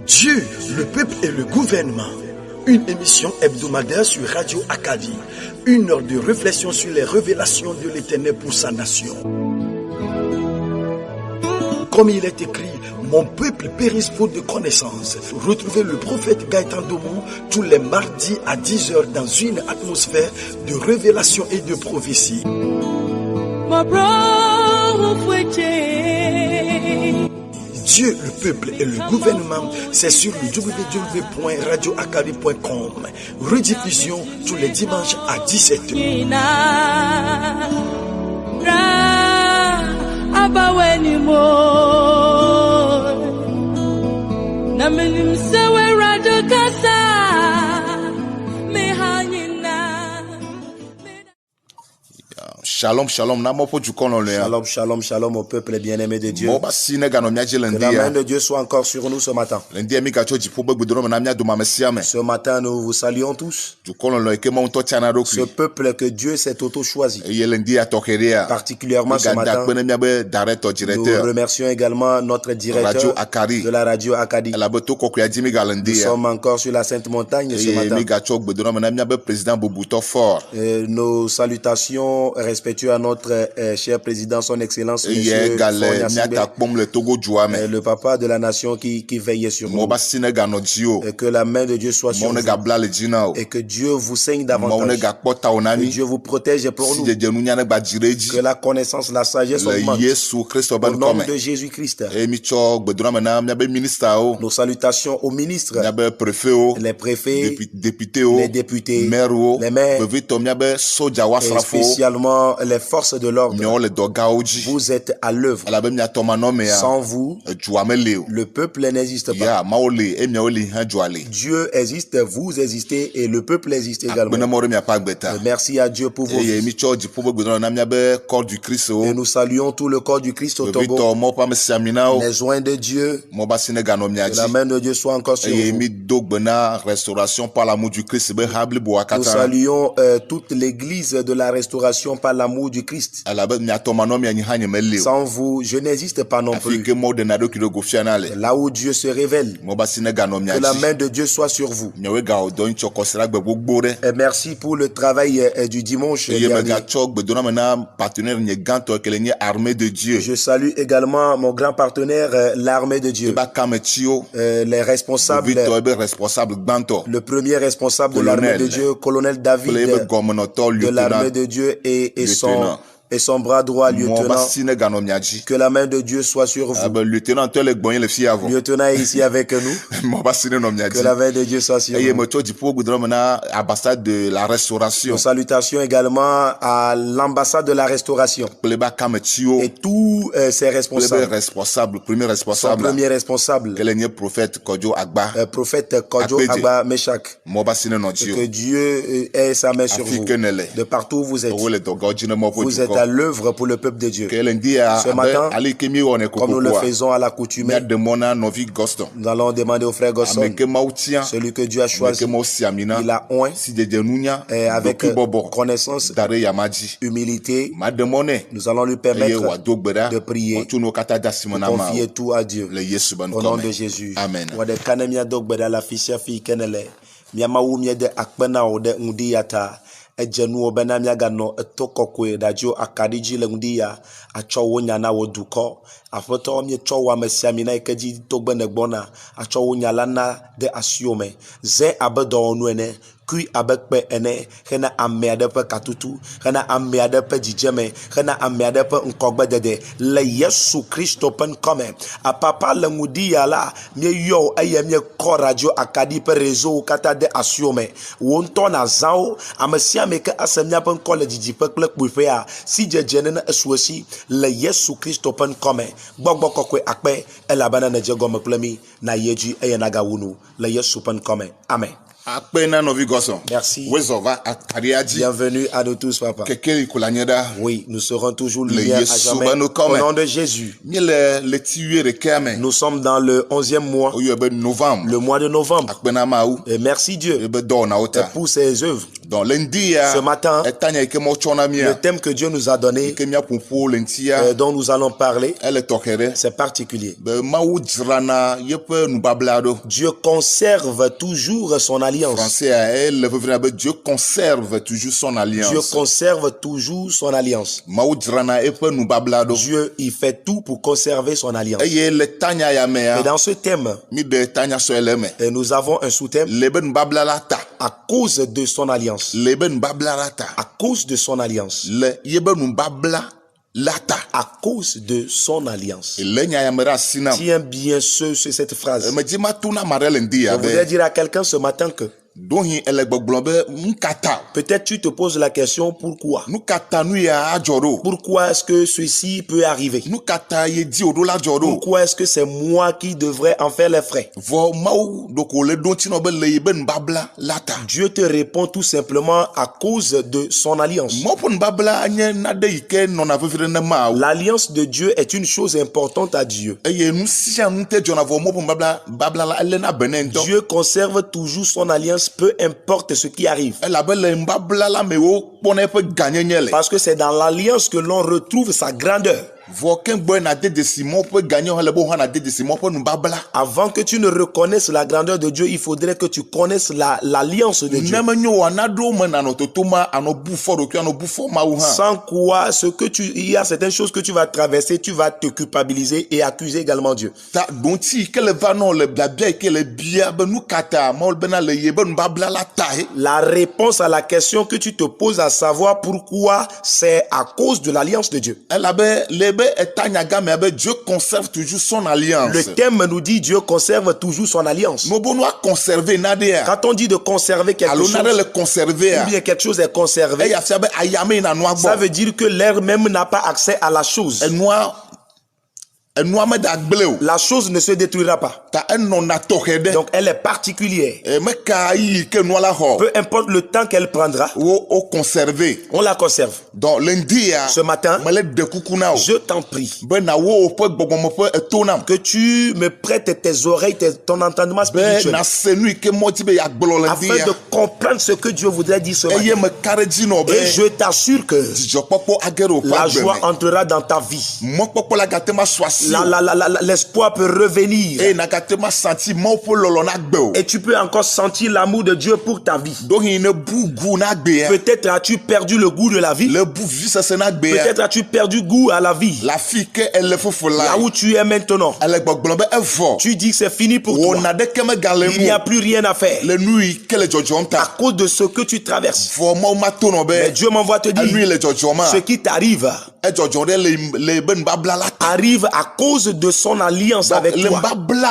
Dieu, le peuple et le gouvernement. Une émission hebdomadaire sur Radio Acadie. 1 heure de réflexion sur les révélations de l'Éternel pour sa nation. Comme il est écrit, mon peuple périsse faute de connaissances. Retrouvez le prophète Gaëtan Domou tous les mardis à 10h dans une atmosphère de révélation et de prophétie. Dieu, le peuple et le gouvernement, c'est sur le www.radioacadie.com. Rediffusion tous les dimanches à 17h. Shalom, shalom, shalom, shalom, shalom au peuple bien-aimé de Dieu. Que la main de Dieu soit encore sur nous ce matin. Ce matin, nous vous saluons tous. Ce peuple que Dieu s'est auto-choisi. Particulièrement ce matin, nous remercions également notre directeur de la radio Acadie. Nous sommes encore sur la Sainte Montagne ce matin. Nos salutations respectueuses à notre cher président, son excellence, monsieur le papa de la nation qui veille sur nous. Et que la main de Dieu soit sur vous. Et que Dieu vous saigne davantage. Que Dieu vous protège pour nous. Que la connaissance, la sagesse augmente. Au nom de Jésus-Christ. Nos salutations aux ministres, les préfets, les députés, les maires, et spécialement les forces de l'ordre. Vous êtes à l'œuvre. Sans vous, le peuple n'existe pas. Dieu existe, vous existez et le peuple existe également. Merci à Dieu pour vos vies. Et nous saluons tout le corps du Christ au tombeau. Les joints de Dieu. Que la main de Dieu soit encore sur vous. Nous saluons toute l'église de la restauration par l'amour du Christ. Sans vous, je n'existe pas non plus. Là où Dieu se révèle, que la main de Dieu soit sur vous. Et merci pour le travail du dimanche dernier. Je salue également mon grand partenaire, l'armée de Dieu. Les responsables, le premier responsable de l'armée de Dieu, colonel David de l'armée de Dieu et son bras droit, lieutenant. Que la main de Dieu soit sur vous. Lieutenant est ici avec nous. Que la main de Dieu soit sur vous. Ambassade de la restauration. Nos salutations également à l'ambassade de la restauration. Et tous ses responsables. Premier responsable. Son premier responsable. Prophète Kodjo Agba. Prophète Kodjo Agba Meshach. Que Dieu ait sa main sur vous. De partout où vous êtes. Vous êtes à l'œuvre pour le peuple de Dieu. Ce matin, comme nous le faisons à l'accoutumée, nous allons demander au frère Gosson, celui que Dieu a choisi, il a oint, et avec connaissance, humilité, nous allons lui permettre de prier, de confier tout à Dieu. Au nom de Jésus. Amen. Ejenu obena miagano etokokwe dajo akadiji lendia achowo nyana woduko afoto mi chowa mesiamina ikeji togbenegbona achowo nyalana de asiome ze abedo onuene kui abekpe ene hena ameade pe katutu hena ameade pe jijeme hena ameade pe nkogbedede le Yesu Kristo pen come a papa le ngudia la mi yo eye mi ko radio Acadie pe réseau kata de asiome wonto na zao amesia meke asemia pen ko le jiji pe kle kpufe a si jejene na esuosi le Yesu Kristo pen come gbogbo kokwe akpe elabana na jego meklemi na yeji eye naga wunu le Yesu pen come amen. Akpena novi goson. Merci. Wezova akariaji. Bienvenue à nous tous, papa. Kekeli kulanyeda. Oui, nous serons toujours Le lumière à Yesu jamais. bano kome. Au nom de Jésus. Miele le tiwe rekame. Nous sommes dans le 11e mois, Oyebe novembre. le mois de novembre. Akpena maou. Et merci Dieu Ebe do na ota. pour ses œuvres. Dans lundi ya. Ce matin, Etanya ike mo chona le mia. thème que Dieu nous a donné, Ike mia pompo lentia. dont nous allons parler, Elle tokere. c'est particulier. Be maou drana yepe nubablado. Dieu conserve toujours son alliance. Français a elle veut dire Dieu conserve toujours son alliance. Dieu conserve toujours son alliance. Maou drana epe nubablado. Dieu, il fait tout pour conserver son alliance. Eye le tanya ya Et mea. dans ce thème, Mi de tanya so eleme. nous avons un sous-thème Lebe nubablalata. à cause de son alliance. Lebe nubablalata. À cause de son alliance. Le yebe nubabla lata. À cause de son alliance. Le nya ya mera sinam. Tiens bien cette phrase. Me di ma tuna marel ndi Je ya voudrais be. dire à quelqu'un ce matin que Dohi ele gbogblo be nkata. peut-être tu te poses la question pourquoi. Nukata nu ya ajoro. Pourquoi est-ce que ceci peut arriver? Nukata ye di odo la joro. Pourquoi est-ce que c'est moi qui devrais en faire les frais? Vo mau doko le don tino be le yebe nubabla lata. Dieu te répond tout simplement à cause de son alliance. Mo pon nubabla anye nade ike nona vevire ne ma. L'alliance de Dieu est une chose importante à Dieu. Eye nu sia nu te jona vo mo pon babla la ele na benento. Dieu conserve toujours son alliance, peu importe ce qui arrive. Elle be le nubabla la me wo pone pe ganyenyele. Parce que c'est dans l'alliance que l'on retrouve sa grandeur. Vo ken boy na de Simon pe ganyo hele bo hana de Simon pe nubabla. Avant que tu ne reconnaisses la grandeur de Dieu, il faudrait que tu connaisses l'alliance de Dieu. Nemenyo anado men anototoma anobufo do ki anobufo ma uha. Sans quoi, il y a certaines choses que tu vas traverser, tu vas te culpabiliser et accuser également Dieu. Ta donti kele va non le blabia kele bia be nu kata mol bena le yebe nubabla la tae. La réponse à la question que tu te poses à savoir pourquoi, c'est à cause de l'alliance de Dieu. Elle avait lebe etanyaga me be Dieu conserve toujours son alliance. Le thème nous dit Dieu conserve toujours son alliance. No bono a conserver nadia. Quand on dit de conserver quelque Alo chose, nare le conserver. ou bien quelque chose est conservé, E ya fia be ayame na noa ça gbo. veut dire que l'air même n'a pas accès à la chose. Enua me da gbleo. La chose ne se détruira pas. Ta eno na tohede. Donc elle est particulière. E me ka yi ke noa la ho. Peu importe le temps qu'elle prendra, O conserver. on la conserve. Donc lundi ya. Ce matin, Me le de kukuna o. je t'en prie Ben na wo pe gbogbo pe etonam. que tu me prêtes tes oreilles, ton entendement Ben spirituel, na senu ke moti be ya gbolo lundi afin ya. de comprendre ce que Dieu voudrait dire ce Eye matin. me kareji no be. Et je t'assure que Dijo popo agero pa la joie gbeme. entrera dans ta vie. Mo popo la gatema swasi. L'espoir peut revenir. E na gatema senti mo po lolo na gbe o. Et tu peux encore sentir l'amour de Dieu pour ta vie. Donc il ne bougu na gbe ya. Peut-être as-tu perdu le goût de la vie. Le bou vi se na gbe ya. Peut-être as-tu perdu goût à la vie. La fille que elle fofu la. Là où tu es maintenant, Elle gbogbo be evo. tu dis que c'est fini pour Wo toi. na de keme galemu. Il n'y a plus rien à faire. Le nuit que le jojo À nta. cause de ce que tu traverses. Fo mo ma tono Mais be. Dieu m'envoie te Nuit dire, le jojo ma. ce qui t'arrive E jojo de le ben babla la. arrive à cause de son alliance avec Le toi. babla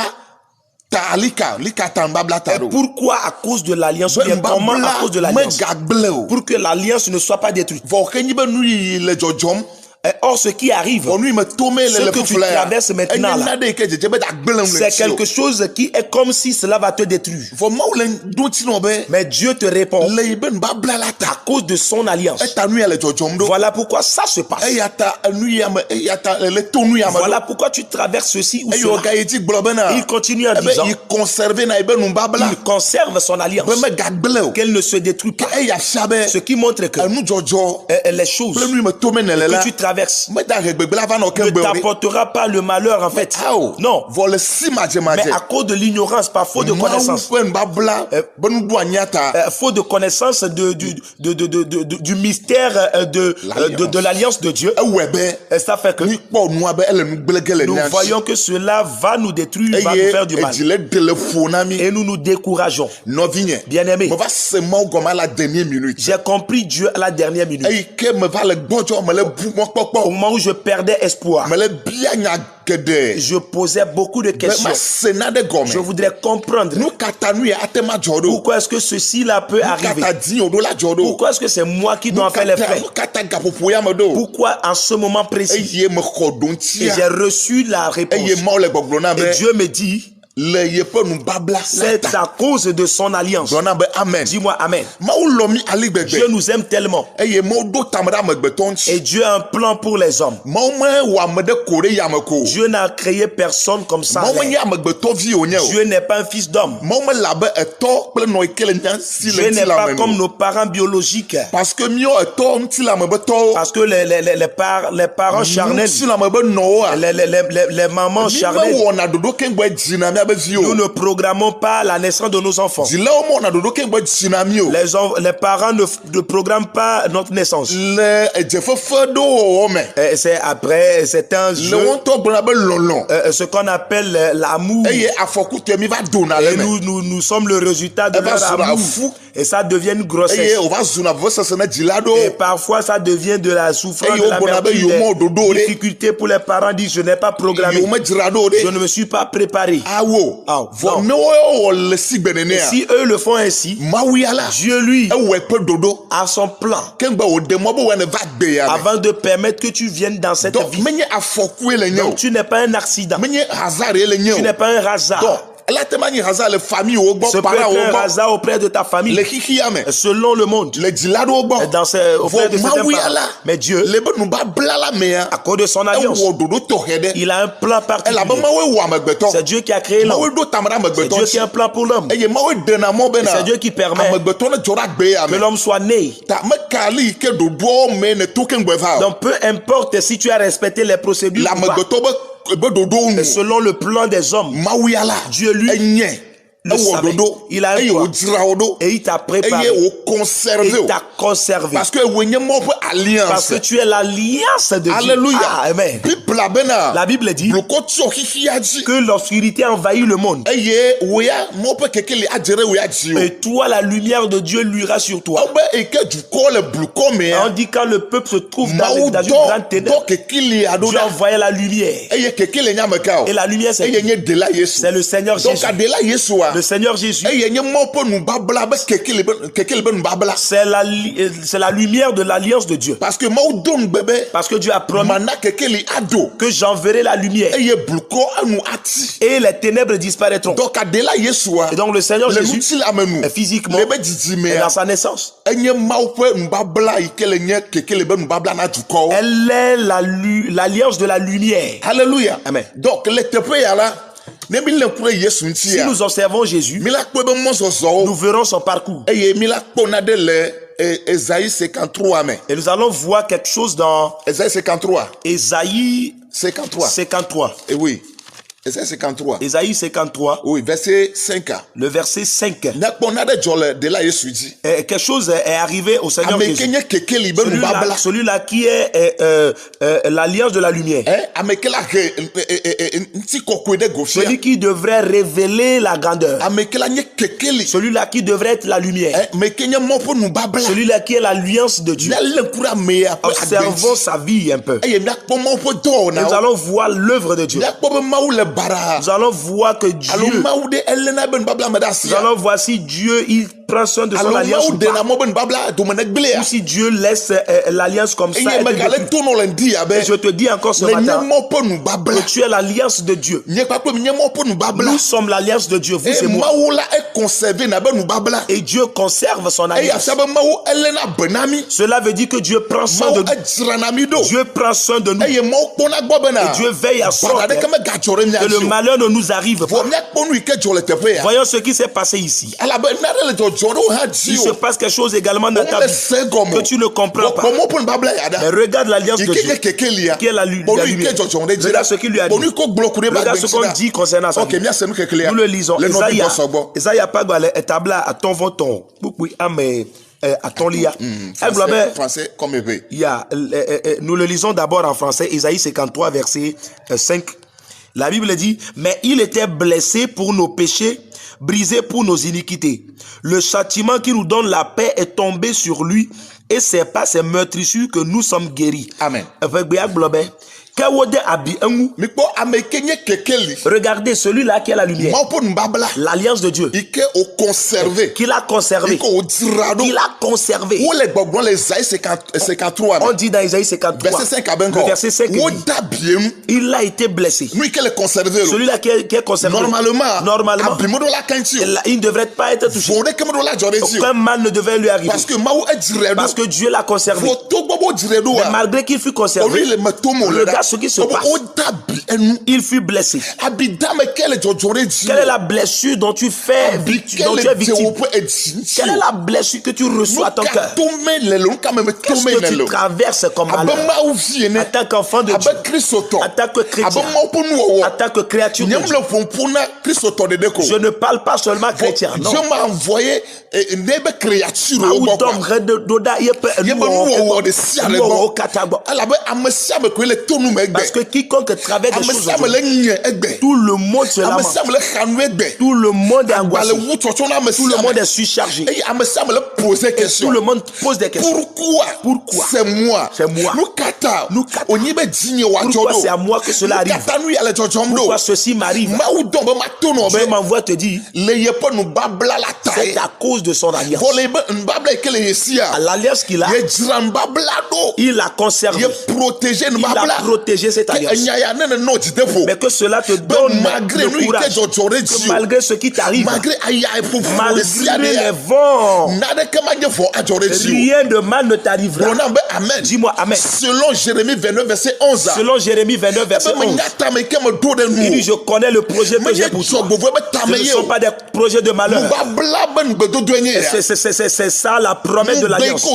ta lika ta babla ta Et do. pourquoi à cause de l'alliance? Bien, comment à cause de me l'alliance? gagle o. Pour que l'alliance ne soit pas détruite. Fo kenyi be nuit le jojom. Et or, ce qui arrive, Fo nuit me tome Ce le que tu fofu la. traverses maintenant, là, na de ke jeje be da gbele c'est quelque chose qui est comme si cela va te détruire. Fo mo le do ti no be. Mais Dieu te répond Le ben babla la à ta. cause de son alliance. E ta nuit le jojom do. Voilà pourquoi ça se passe. E ya ta nuit ya me e ya ta le tonu ya me. Voilà pourquoi tu traverses ceci ou E yo cela. ga yiti globena. Il continue en E be disant, il conserver na e be nu babla. il conserve son alliance, Be me gagbele o. qu'elle ne se détruit pas. E ya shabe. Ce qui montre que Nu jojo. les choses Le nuit me tome ne le la. que tu traverses Me da regbegbe la va no ne kembe o. t'apportera pas le malheur en fait. Non, Vol si maje mais maje. à cause de l'ignorance, par faute de connaissance. Ben babla. Ben du anyata. Faute de connaissance du mystère de l'alliance de Dieu. E webe. Et ça fait que Ni po nu abe ele nu gbelegele nous ni. voyons que cela va nous détruire, va nous faire du mal. Ejile de le fonami. Et nous nous décourageons. Novigne. Bien-aimé, Me va seulement comme à la dernière minute. j'ai compris Dieu à la dernière minute. E ke me va le gbojo me le bu mo Au popo. moment où je perdais espoir, Me le bia nya gede. je posais beaucoup de questions. Ma sena de gome. Je voudrais comprendre Nu kata nu ya atema jodo. pourquoi est-ce que ceci-là peut arriver. Kata di odo la jodo. Pourquoi est-ce que c'est moi qui dois en faire les frais. Kata gapopo ya me do. Pourquoi en ce moment précis. Eye me Et kodontia. j'ai reçu la réponse. Eye ma le gbogblo na Et be. Dieu me dit, le yeƒe nubabla C'est la ta. à cause de son alliance. Gblɔna be amen. Dis-moi amen. Mawu lɔ mi ali Dieu gbegbe. nous aime tellement. Eye Mawu ɖo tame ɖe amegbetɔ ŋuti. Et Dieu a un plan pour les hommes. Mawu mewɔ ame ɖe ko ɖe yame ko. Dieu n'a créé personne comme ça. Mawu menye amegbetɔvi wònye o. Dieu n'est pas un fils d'homme. Mawu mele abe etɔ kple nɔ yi ke le nya si le Dieu n'est ŋutilame pas me comme o. nos parents biologiques. Parce que míɔ etɔ ŋutilame be tɔwo. Parce que les parents charnels, Ŋutilame be nɔwoa. les mamans Mi charnelles, mewɔna ɖoɖo keŋgbɔ dzina míabe viwo. nous ne programmons pas la naissance de nos enfants. Dzilawo mewɔna ɖoɖo keŋgbɔ dzina mi o. Les parents ne programment pas notre naissance. Le edzefefe ɖewo wɔwɔ me. C'est après, c'est un Le jeu, wo ŋutɔ gblɔna be lɔlɔ. ce qu'on appelle l'amour. Eye afɔkutɛ mi va dona le Et me. nous sommes le résultat de Elle va leur sur la amour. fou. Et ça devient une Eye grossesse. o va zuna vevesese ne dzila Et ɖewo. parfois, ça devient de la souffrance, Et de au Bonabe, l'amertume, yo mo dodo, des de. difficultés pour les parents. Disent, je n'ai pas programmé. Yo me dzra ɖo Je ɖe. ne me suis pas préparé. Awo. Ah, Vɔ non. ne wo wɔ le si gbe nenea. Si eux le font ainsi, Mawu ya la. Dieu, lui, Ewɔe ƒe ɖoɖo. a son plan Keŋgbe wòɖe mɔ be wɔne va gbe ya me. avant de permettre que tu viennes dans cette Donc vie. menye afɔkue le nye o. Donc, tu n'es pas un accident. Menye hasard ye le nye Tu o. n'es pas un hasard. Donc ela te ma nye hasard le famille wo Ce gbɔ, peut parents être wo un gbɔ, hasard auprès de ta famille, le xixia me, selon le monde, le dzila ɖewo gbɔ. auprès de Vɔ certains Mawu ya parents. la. Mais Dieu, Le be nubabla la mea. à cause de son alliance, Ewɔ ɖoɖo tɔxɛ ɖe. il a un plan particulier. Elabe Mawu wɔ amegbetɔ. C'est Dieu qui a créé Mawu l'homme. ɖo tame ɖe C'est amegbetɔ Dieu qui a un ŋuti. plan pour l'homme. Eye Mawu ɖena mɔ bena C'est Dieu qui permet amegbetɔ ne dzɔ ɖe agbe ya que me. l'homme soit né. Ta meka ali yi ke ɖoɖoawo me ne to keŋgbe va o. Donc, peu importe si tu as respecté les procédures Le ou pas, amegbetɔ be ɖoɖowo nu. selon le plan des hommes, Mawu ya la. Dieu lui Enye. le Ewɔ savait. ɖoɖo. Il a un Eye plan. wòdzra wo ɖo. et il t'a préparé, Eye wò conservé il o. t'a conservé. Parce que wònye mɔ ƒe Parce alliance. que tu es l'alliance de Dieu. Alléluia. Ah, amen. Bibla bena. La Bible dit Bloko tsyɔ xixia dzi. que l'obscurité envahit le monde. Eye wòya mɔ ƒe keke le adzere wòya dzi o. Et toi, la lumière de Dieu luira sur toi. Ebe eke dukɔ le blukɔ On mea. dit quand le peuple se trouve dans Mawu une grande dɔ ténèbre, kekeli aɖo Dieu ɖa. envoyait la lumière. Eye kekeli nye ameka o. Et la lumière, Eye nye dela Yesu. c'est le Seigneur Donc Jésus. adela Yesua. Le Seigneur Jésus, Eye nye mɔ ƒe nubabla be kekeli be nubabla. c'est la lumière de l'alliance de Dieu. Parce que Mawu do nugbe be. Parce que Dieu a promis Mana kekeli ado. que j'enverrai la lumière Eye blukɔ anu ati. et les ténèbres disparaîtront. Donc adela Yesua. Et donc le Seigneur Le Jésus, nutilame nu. physiquement, Le be et dzidzimea. dans sa naissance, Enye Mawu ƒe nubabla yi ke le nye kekeli be nubabla na dukɔwo. elle est l'alliance de la lumière. Alléluia. Amen. Donc le teƒe ya la. Ne mi le kure Yesu ŋuti Si ya. nous observons Jésus, Mi la kpɔ ebe mɔzɔzɔwo. nous verrons son parcours. Eye mi la kpɔna ɖe le Esaïe 53 me. Et nous allons voir quelque chose dans Esaïe 53. Ésaïe 53. 53. Et oui. Esaïe 53. Ésaïe 53, Oui, verset 5. le verset 5. Ne kpɔna ɖe dzɔ le de la Yesu dzi. Quelque chose est arrivé au Seigneur Ame ke Jésus. nye kekeli be nubabla. Celui-là qui est l'alliance de la lumière. Ame ke la he ŋutikɔkɔe ɖe gofia. Celui qui devrait révéler la grandeur. Ame ke la nye kekeli. Celui-là qui devrait être la lumière. Ame ke nye mɔ ƒe nubabla. Celui-là qui est l'alliance de Dieu. Míalé ŋku ɖe amea ƒe Observons agbe sa vie un peu. dzi. Eye míakpɔ Mawu ƒe Nous dɔwɔnawo. allons voir l'œuvre de Dieu. Míakpɔ be Mawu le bara. Nous allons voir que Alo Dieu, Mawu ɖe elena be nubabla me ɖe asi. nous allons voir si Dieu, il prend soin de son Alo alliance Mawu ou pas. ɖena mɔ be nubabla dome ne gblea. Ou si Dieu laisse l'alliance comme ça. Eye être megale détruite. tonɔ le ŋdi abe. Et je te dis encore ce Le nye matin mɔ ƒe nubabla. que tu es l'alliance de Dieu. Nye kpakple mi nye mɔ ƒe nubabla. Nous sommes l'alliance de Dieu, vous Eye et moi. Mawu la econserve na be nubabla. Et Dieu conserve son Eye alliance. afia be Mawu elena be na mi. Cela veut dire que Dieu prend soin Mawu de nous. edzra na mi ɖo. Dieu prend soin de nous. Eye Mawu kpɔna gbɔ bena. Et Dieu veille à sorte Bɔla ɖeke megadzɔ ɖe mía que le dzi o. malheur ne nous arrive pas. Vɔ míakpɔ nu yi ke dzɔ le teƒe ya. Voyons ce qui s'est passé ici. Alabe nane le dzɔdzɔ ɖe wo hã dzi Il se o. passe quelque chose également dans ta Wole vie se gɔme que o. tu ne comprends pas. Bɔ mɔ ƒe nubabla ya Mais ɖa. regarde l'alliance de Yi ke Dieu. nye kekelia. Qui est la Bɔ nu yi lumière. ke dzɔdzɔ ɖe dzi Regarde ce qu'il lui a Bɔ dit. nu yi ko gblɔ ku ɖe ba Regarde ce qu'on dit concernant sa Ok, vie. míase nu kekelia. Nous le lisons. Le nɔvi Esaïa, gbɔsɔgbɔ. Esaïa pagba etabla atɔvɔ tɔn kpukpui ame atɔlia. Egblɔ be Français comme eve. nous le lisons d'abord en français, Ésaïe 53, verset 5. La Bible dit, mais il était blessé pour nos péchés, brisé pour nos iniquités. Le châtiment qui nous donne la paix est tombé sur lui, et c'est par ses meurtrissures que nous sommes guéris. Amen. Mikpo amekenye kekeli. Regardez celui-là qui a la lumière. Maupon mbabla. L'alliance de Dieu. Ike o conservé. Qu'il a conservé. Ike o dirado. Il a conservé. Où les gbogbo les Isaïe 53. On dit dans Isaïe 53. Verset 5 abenko. Le verset 5 dit, il a été blessé. Lui qui est conservé. Celui-là qui est conservé. Normalement. Il ne devrait pas être touché. Aucun mal ne devait lui arriver. Parce que Dieu l'a conservé. Mais malgré qu'il fut conservé, regarde ce qui se passe. Il fut blessé. Quelle est la blessure dont tu fais victime, dont tu es victime? Quelle est la blessure que tu reçois à ton cœur? Qu'est-ce que tu traverses comme malheur? En tant qu'enfant de Dieu, en tant que chrétien, en tant que créature de Dieu. Je ne parle pas seulement chrétien, non. Je m'ai envoyé une créature. Parce que quiconque travaille des choses, tout le monde se lamente. Tout le monde est angoissé. Tout le monde est surchargé. Et tout le monde pose des questions. Pourquoi? C'est moi. Pourquoi c'est à moi que cela arrive? Pourquoi ceci m'arrive? Dieu m'envoie te dire, c'est à cause de son alliance. À l'alliance qu'il a, il a conservé. Il a protégé cette alliance. Mais que cela te donne le courage. Que malgré ce qui t'arrive, malgré les vents, rien de mal ne t'arrivera. Dis-moi amen. Selon Jérémie 29 verset 11. Selon Jérémie 29 verset 11. Il dit, je connais le projet que j'ai pour toi. Ce ne sont pas des projets de malheur. C'est ça la promesse de l'alliance.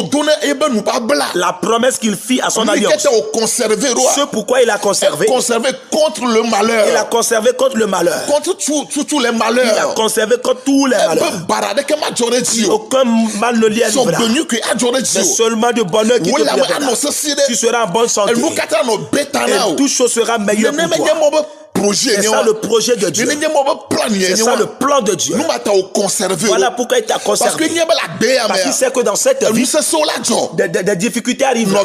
La promesse qu'il fit à son alliance. Ce pourquoi il a conservé. Contre le malheur. Il a conservé contre le malheur. Contre tous les malheurs. Il a conservé contre tous les malheurs. Aucun mal ne lui arrivera. Mais seulement de bonheur qui te viendra. Tu seras en bonne santé. Et toute chose sera meilleure pour toi. C'est ça le projet de Dieu. C'est ça le plan de Dieu. Voilà pourquoi il t'a conservé. Parce qu'il sait que dans cette vie, des difficultés arrivent.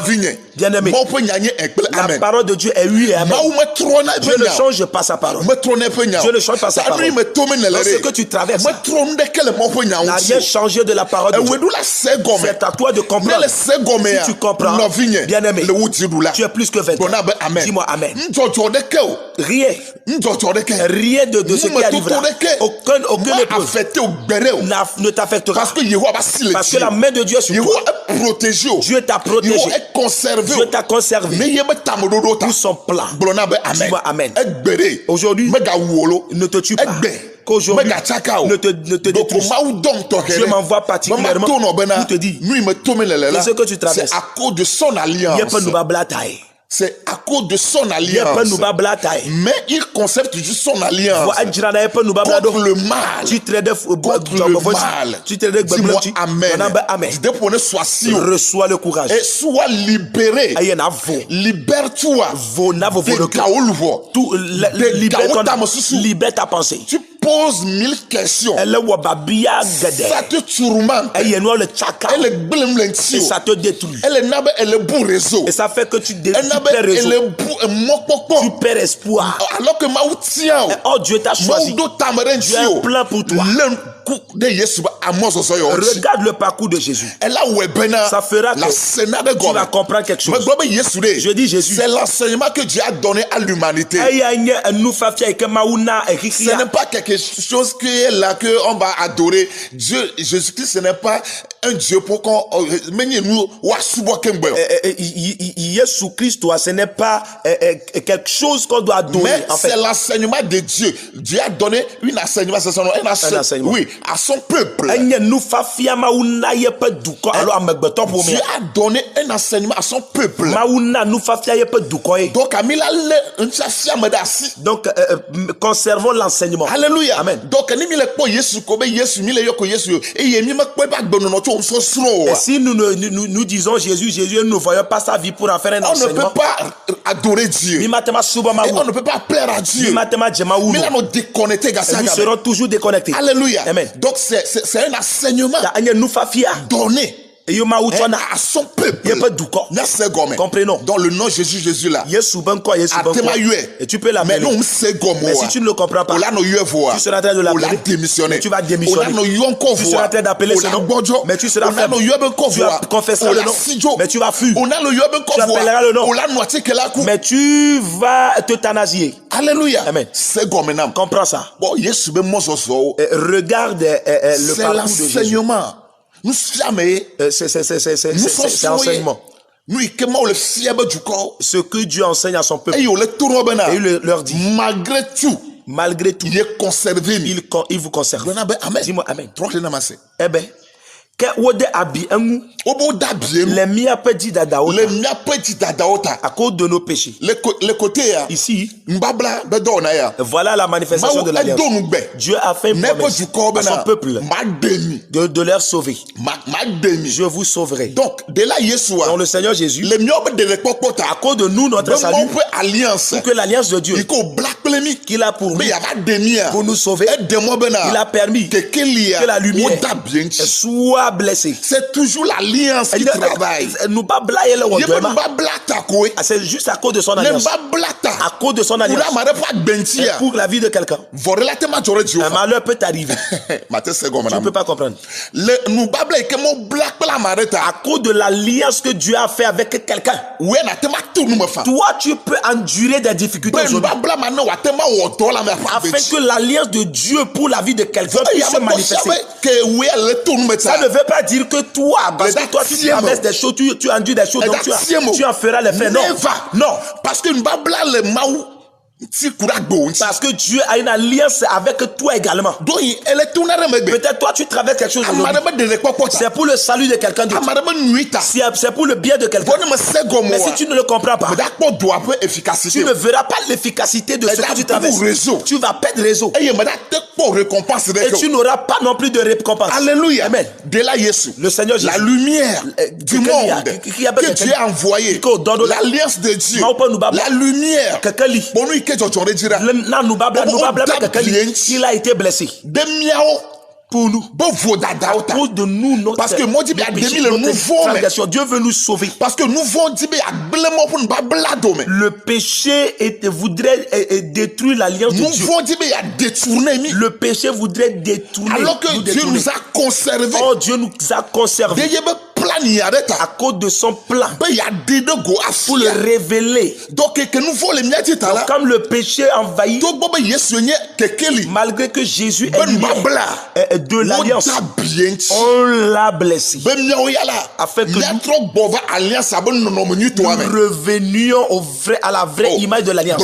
Bien-aimé, la parole de Dieu est oui et amen. Dieu ne change pas sa parole. Dieu ne change pas sa parole. Dans ce que tu traverses, n'a rien changé de la parole de Dieu. C'est à toi de comprendre. Si tu comprends, bien-aimé, tu es plus que 20 ans. Dis-moi amen. Rien de ce qui arrivera. Aucune épreuve ne t'affectera. Parce que la main de Dieu est sur toi. Dieu t'a protégé. Dieu t'a conservé. Pour son plan. Dis-moi amen. Aujourd'hui, ne te tue pas. Qu'aujourd'hui, ne te détruis. Dieu m'envoie particulièrement pour te dire que ce que tu traverses, c'est à cause de son alliance. C'est à cause de son alliance. Mais il conserve toujours son alliance. Contre le mal. Contre le mal. Dis-moi amen. Reçois le courage. Et sois libéré. Libère-toi. Libère ta pensée. Tu poses 1000 questions. Ça te tourmente. Et ça te détruit. Et ça fait que tu perds espoir. Alors que Dieu t'a choisi. Dieu a un plan pour toi. Regarde le parcours de Jésus. Ça fera que tu vas comprendre quelque chose. Je dis Jésus. C'est l'enseignement que Dieu a donné à l'humanité. Ce n'est pas quelque chose qui est là que on va adorer. Dieu, Jésus-Christ, ce n'est pas un Dieu pour qu'on Jésus-Christ, ce n'est pas quelque chose qu'on doit adorer. Mais en fait, c'est l'enseignement de Dieu. Dieu a donné un enseignement, oui, à son peuple. Dieu a donné un enseignement à son peuple. Donc, conservons l'enseignement. Alléluia. Amen. Donc, et si nous disons Jésus, nous ne voyons pas sa vie pour en faire un enseignement. On ne peut pas adorer Dieu. Et on ne peut pas plaire à Dieu. Nous serons toujours déconnectés. Alléluia. Amen. Donc, c'est un enseignement donné à son peuple. Comprenons. Dans le nom de Jésus là. Et tu peux l'appeler. Mais si tu ne le comprends pas, tu seras en train de l'appeler. Tu vas démissionner. Tu seras en train d'appeler ce nom. Mais tu seras faible. Tu vas confesser le nom. Mais tu vas fuir. Tu appelleras le nom. Mais tu vas t'euthanasier. Alléluia. Amen. Comprends ça. Regarde le parcours de Jésus. Nous sommes c'est enseignement. Ce que Dieu enseigne à son peuple. Et il leur dit, malgré tout, il vous conserve. Dis-moi Amen. Eh bien, à cause de nos péchés. Ici, voilà la manifestation de l'alliance. Dieu a fait une promesse à son peuple de leur sauver. Je vous sauverai. Donc, dans le Seigneur Jésus, à cause de nous, notre salut, pour que l'alliance de Dieu qu'il a pour nous sauver, il a permis que la lumière soit blessé. C'est toujours l'alliance qui travaille. C'est juste à cause de son alliance. À cause de son alliance. Et pour la vie de quelqu'un, un malheur peut arriver. Tu ne peux pas comprendre. À cause de l'alliance que Dieu a fait avec quelqu'un, toi tu peux endurer des difficultés aujourd'hui. Afin que l'alliance de Dieu pour la vie de quelqu'un puisse se manifester. Ça ne veut pas dire que toi, parce que toi tu traverses des choses, tu enduis des choses, donc tu en feras l'effet. Non. Non. Parce que Dieu a une alliance avec toi également. Peut-être toi tu traverses quelque chose aujourd'hui. C'est pour le salut de quelqu'un d'autre. C'est pour le bien de quelqu'un. Mais si tu ne le comprends pas, tu ne verras pas l'efficacité de ce que tu traverses. Tu vas perdre réseau. Et tu n'auras pas non plus de récompense. Alléluia. Amen. Le Seigneur Jésus, la lumière du monde que Dieu a envoyé, l'alliance de Dieu, la lumière il a été blessé pour nous, à cause de nous, parce que moi, Dieu veut nous sauver. Parce que nous le péché voudrait détruire l'alliance de Dieu. Le péché voudrait détourner. Alors que Dieu nous a conservés. Oh, Dieu nous a conservés. À cause de son plan pour le révéler. Donc comme le péché envahit, malgré que Jésus est de l'alliance, on l'a blessé afin que nous revenions à la vraie image de l'alliance.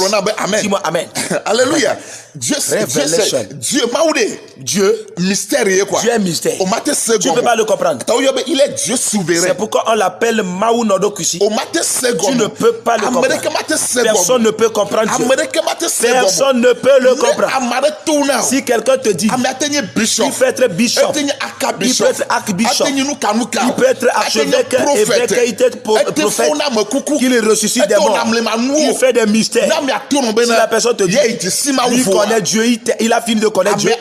Dis-moi Amen. Alléluia. Dieu mystère. Dieu est mystère. Tu ne peux pas le comprendre. Il est Dieu souverain. C'est pourquoi on l'appelle Maou Nodokusi. Tu ne peux pas le comprendre. Personne ne peut comprendre Dieu. Personne ne peut le comprendre. Si quelqu'un te dit il peut être bishop, il peut être archbishop, il peut être archevêque, évêque, il peut être prophète, qu'il ressuscite des morts, il fait des mystères. Si la personne te dit il connaît Dieu, il a fini de connaître Dieu, il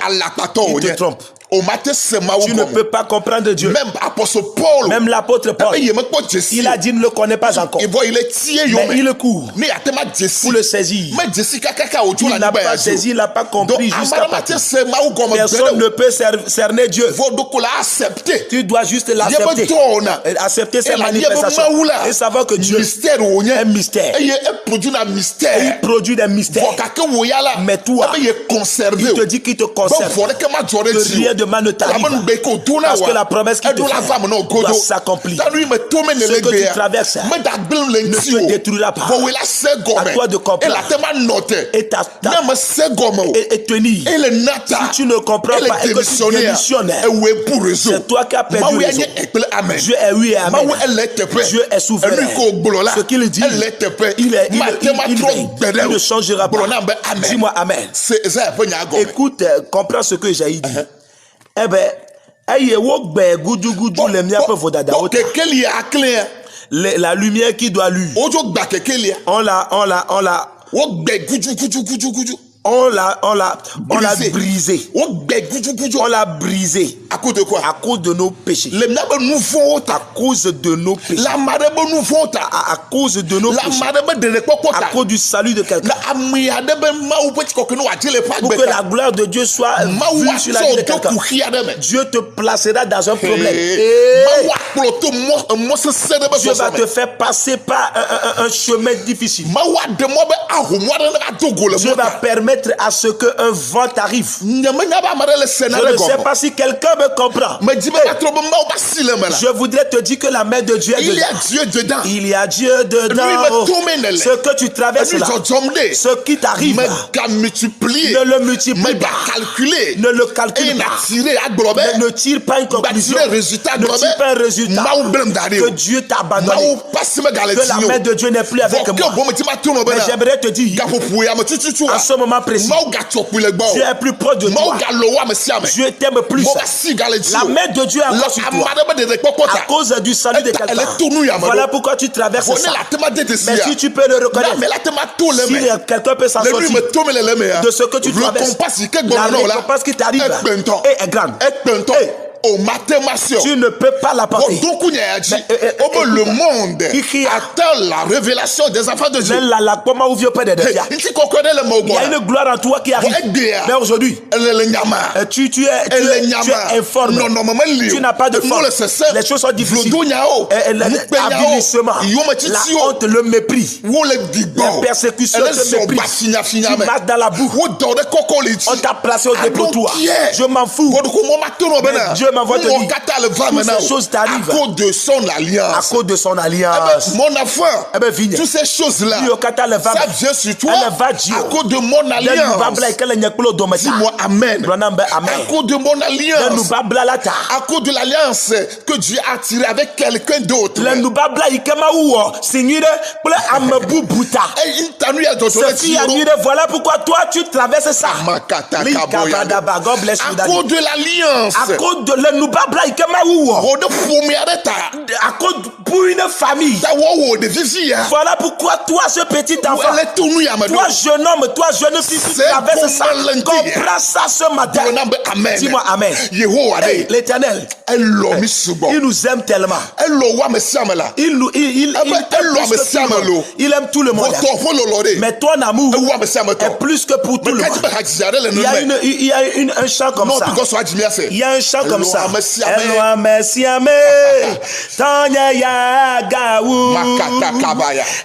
te trompe. Tu ne peux pas comprendre Dieu. Même l'apôtre Paul, il a dit ne le connaît pas encore. Mais il court pour le saisir. Il n'a pas saisi, il n'a pas compris jusqu'à maintenant. Personne ne peut cerner Dieu. Tu dois juste l'accepter. Accepter ses manifestations. Et savoir que Dieu est un mystère. Il produit des mystères. Mais toi, il te dit qu'il te conserve. Que rien de mal ne t'arrive. Parce que la promesse qui te fait doit s'accomplir. Ce que tu traverses ne te détruira pas. À toi de comprendre et tenir. Si tu ne comprends pas et que tu démissionnes, c'est toi qui as perdu raison. Dieu est oui et amen. Dieu est souverain. Ce qu'il dit, il ne changera pas. Dis-moi amen. Écoute, comprends ce que j'ai dit. Eh ben, la lumière qui doit lui. On l'a. On l'a brisé. On l'a brisé. À cause de quoi? À cause de nos péchés. À cause de nos péchés. À cause de nos péchés. À cause du salut de quelqu'un. Pour que la gloire de Dieu soit vue sur la vie de quelqu'un. Dieu te placera dans un problème. Dieu va te faire passer par un chemin difficile. Dieu va permettre à ce qu'un vent arrive. Je ne sais pas si quelqu'un me comprend. Je voudrais te dire que la main de Dieu est dedans. Il y a Dieu dedans. Ce que tu traverses là, ce qui t'arrive, ne le multiplie pas. Ne le calcule pas. Ne tire pas une conclusion. Ne tire pas un résultat. Que Dieu t'a abandonné. Que la main de Dieu n'est plus avec moi. Mais j'aimerais te dire, en ce moment précis, Dieu est plus proche de toi. Dieu t'aime plus. La main de Dieu est encore sur toi. À cause du salut de quelqu'un. Voilà pourquoi tu traverses ça. Mais si tu peux le reconnaître, si quelqu'un peut s'en sortir de ce que tu traverses, la récompense qui t'arrive est grande. Tu ne peux pas la porter. Le monde attend la révélation des enfants de Dieu. Il y a une gloire en toi qui arrive. Mais aujourd'hui, tu es informe. Tu n'as pas de forme. Les choses sont difficiles. L'avilissement, la honte, le mépris, les persécutions, le mépris. Tu marches dans la boue. On t'a placé au dépotoir. Je m'en fous. Dieu m'envoie te dire, toutes ces choses t'arrivent à cause de son alliance. À cause de son alliance. Mon enfant, toutes ces choses-là, ça vient sur toi à cause de mon alliance. Dis-moi Amen. À cause de mon alliance. À cause de l'alliance que Dieu a tirée avec quelqu'un d'autre. Voilà pourquoi toi tu traverses ça. À cause de l'alliance. À cause de à cause pour une famille. Voilà pourquoi toi ce petit enfant, toi jeune homme, toi jeune fille, tu traverses ça. Comprends ça ce matin. Dis-moi Amen. Hey, l'Éternel, il nous aime tellement. Il aime tout le monde. Mais ton amour est plus que pour tout le monde. Il y a un chant comme ça. Il y a un chant comme ça. Eloa mesiame, Tanya Yagawu.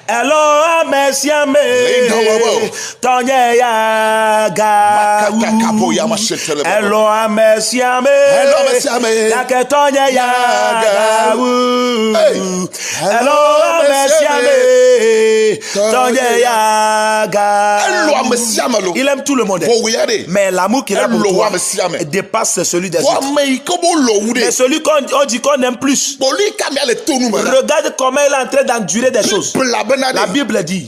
Eloa mesiame, Tanya Yagawu. Eloa mesiame, Yake Tanya Yagawu. Eloa mesiame, Tanya Yagawu. Il aime tout le monde. Mais l'amour qu'il a pour toi dépasse celui des autres. Mais celui qu'on dit qu'on aime plus, regarde comment il est en train d'endurer des choses. La Bible dit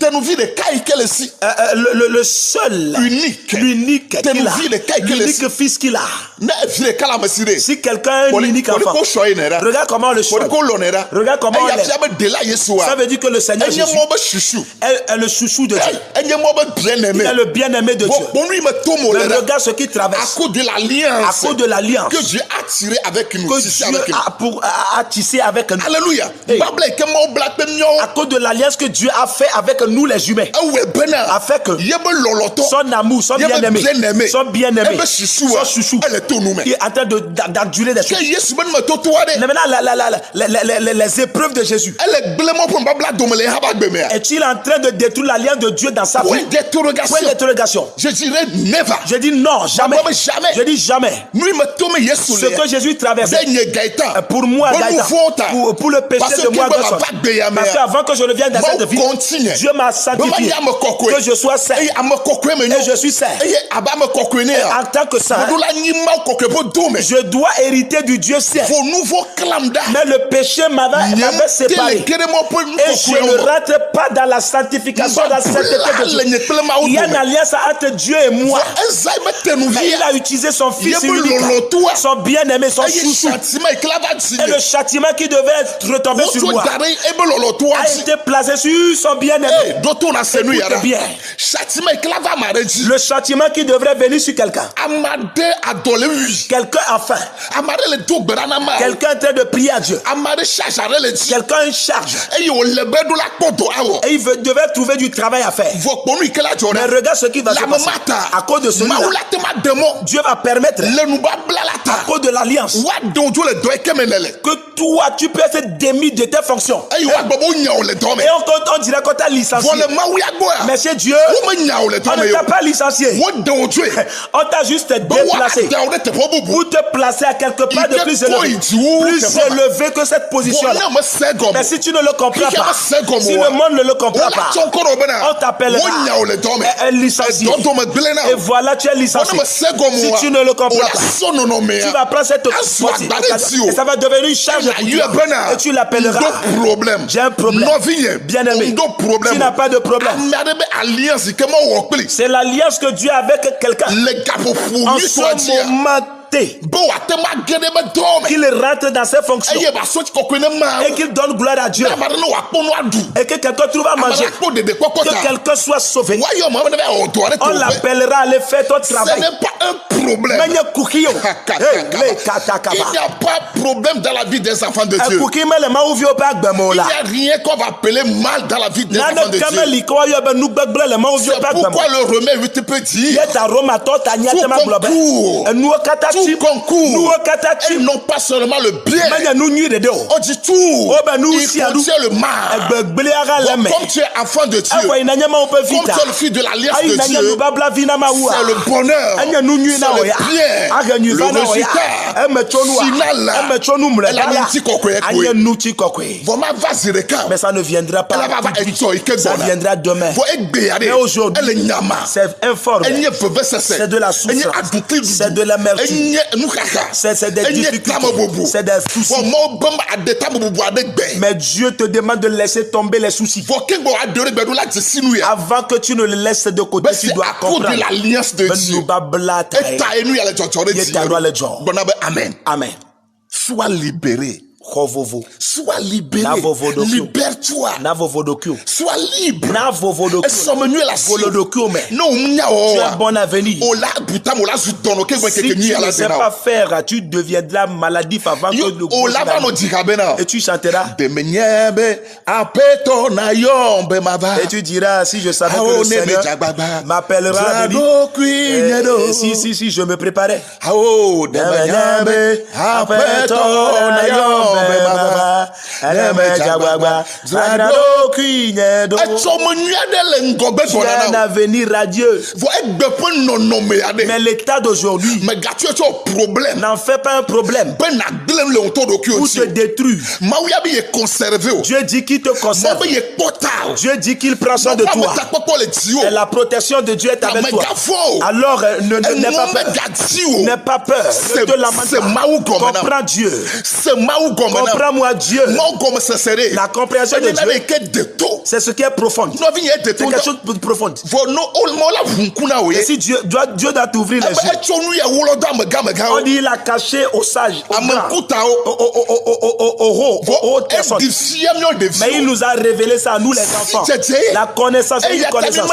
le seul, l'unique l'unique fils qu'il a. Si quelqu'un a un unique enfant, regarde comment le choisit. Regarde comment il est. Ça veut dire que le Seigneur Jésus est le chouchou de Dieu. Il est le bien-aimé de Dieu. Mais regarde ce qu'il traverse. À cause de l'alliance que Dieu a tiré avec nous. Que Dieu a tissé avec nous. Alléluia. Hey. À cause de l'alliance que Dieu a fait avec nous les humains. Afin que son amour, son bien-aimé, son chouchou, il est en train d'endurer des choses. Mais maintenant, les épreuves de Jésus. Est-il en train de détruire l'alliance de Dieu dans sa vie? Point d'interrogation. Je dirais never. Je dis non, jamais. Je dis jamais. Ce que Jésus traversait pour moi, pour le péché de moi, parce qu'avant que je ne vienne dans cette vie, Dieu m'a sanctifié, que je sois saint, et je suis saint. Et en tant que saint, je dois hériter du Dieu saint. Mais le péché m'avait séparé, et je ne rentre pas dans la sanctification, dans cette état de Dieu. Il y a une alliance entre Dieu et moi. Mais il a utilisé son fils unique, son bien-aimé, son chouchou. Et le châtiment qui devait retomber sur moi a été placé sur son bien-aimé. Bien. Le châtiment qui devrait venir sur quelqu'un. Quelqu'un a faim. Quelqu'un est en train de prier à Dieu. Quelqu'un a une charge. Et il devait trouver du travail à faire. Mais regarde ce qui va se passer. À cause de celui-là, Dieu va permettre, à cause de l'alliance, que toi, tu peux être démis de tes fonctions. Et on dirait qu'on t'a licencié. Mais chez Dieu, on ne t'a pas licencié. On t'a juste déplacé pour te placer à quelque part de plus élevé que cette position-là. Mais si tu ne le comprends pas, si le monde ne le comprend pas, on t'appellera un licencié. Et voilà, tu es licencié. Si tu ne le comprends pas, tu vas prendre cette opportunité et ça va devenir une charge pour toi. Et tu l'appelleras. J'ai un problème. Bien-aimé, tu n'as pas de problème. C'est l'alliance que Dieu a avec quelqu'un. En ce moment, qu'il rentre dans ses fonctions et qu'il donne gloire à Dieu et que quelqu'un trouve à manger, que quelqu'un soit sauvé. On l'appellera à aller faire ton travail. Ce n'est pas un problème. Il n'y a pas de problème dans la vie des enfants de Dieu. Il n'y a rien qu'on va appeler mal dans la vie des enfants de Dieu. C'est pourquoi le Romain 8 peut dire tout concours, et non pas seulement le bien. On dit tout, il contient le mal. Comme tu es enfant de Dieu, comme tu es le fils de l'alliance de Dieu, c'est le bonheur, c'est le bien, le résultat. Mais ça ne viendra pas. Ça viendra demain. Mais aujourd'hui, c'est informé. C'est de la souffrance. C'est de l'amertume. C'est des difficultés. C'est des soucis. Mais Dieu te demande de laisser tomber les soucis. Avant que tu ne les laisses de côté, tu dois comprendre. L'alliance de Dieu. Amen. Amen. Sois libéré. Sois libéré. Libère-toi. Sois libre. Et sommes-nous la non, tu as bon avenir. Si tu ne sais pas faire, tu deviendras maladif avant que le et tu chanteras. Et tu diras, si je savais que le Seigneur m'appellera, si je me préparais. Tu as un avenir radieux. Mais l'état d'aujourd'hui n'en fait pas un problème pour te détruire. Dieu dit qu'il te conserve. Dieu dit qu'il prend soin de toi. Et la protection de Dieu est avec toi. Alors n'aie pas peur. N'aie pas peur. Ne te lamente pas. Comprends Dieu. Comprends-moi Dieu. La compréhension de Dieu, c'est ce qui est profond. C'est quelque chose de profond. Et si Dieu doit t'ouvrir les yeux, on dit il a caché aux sages, aux hautes personnes. Mais il nous a révélé ça à nous les enfants. La connaissance et la connaissance.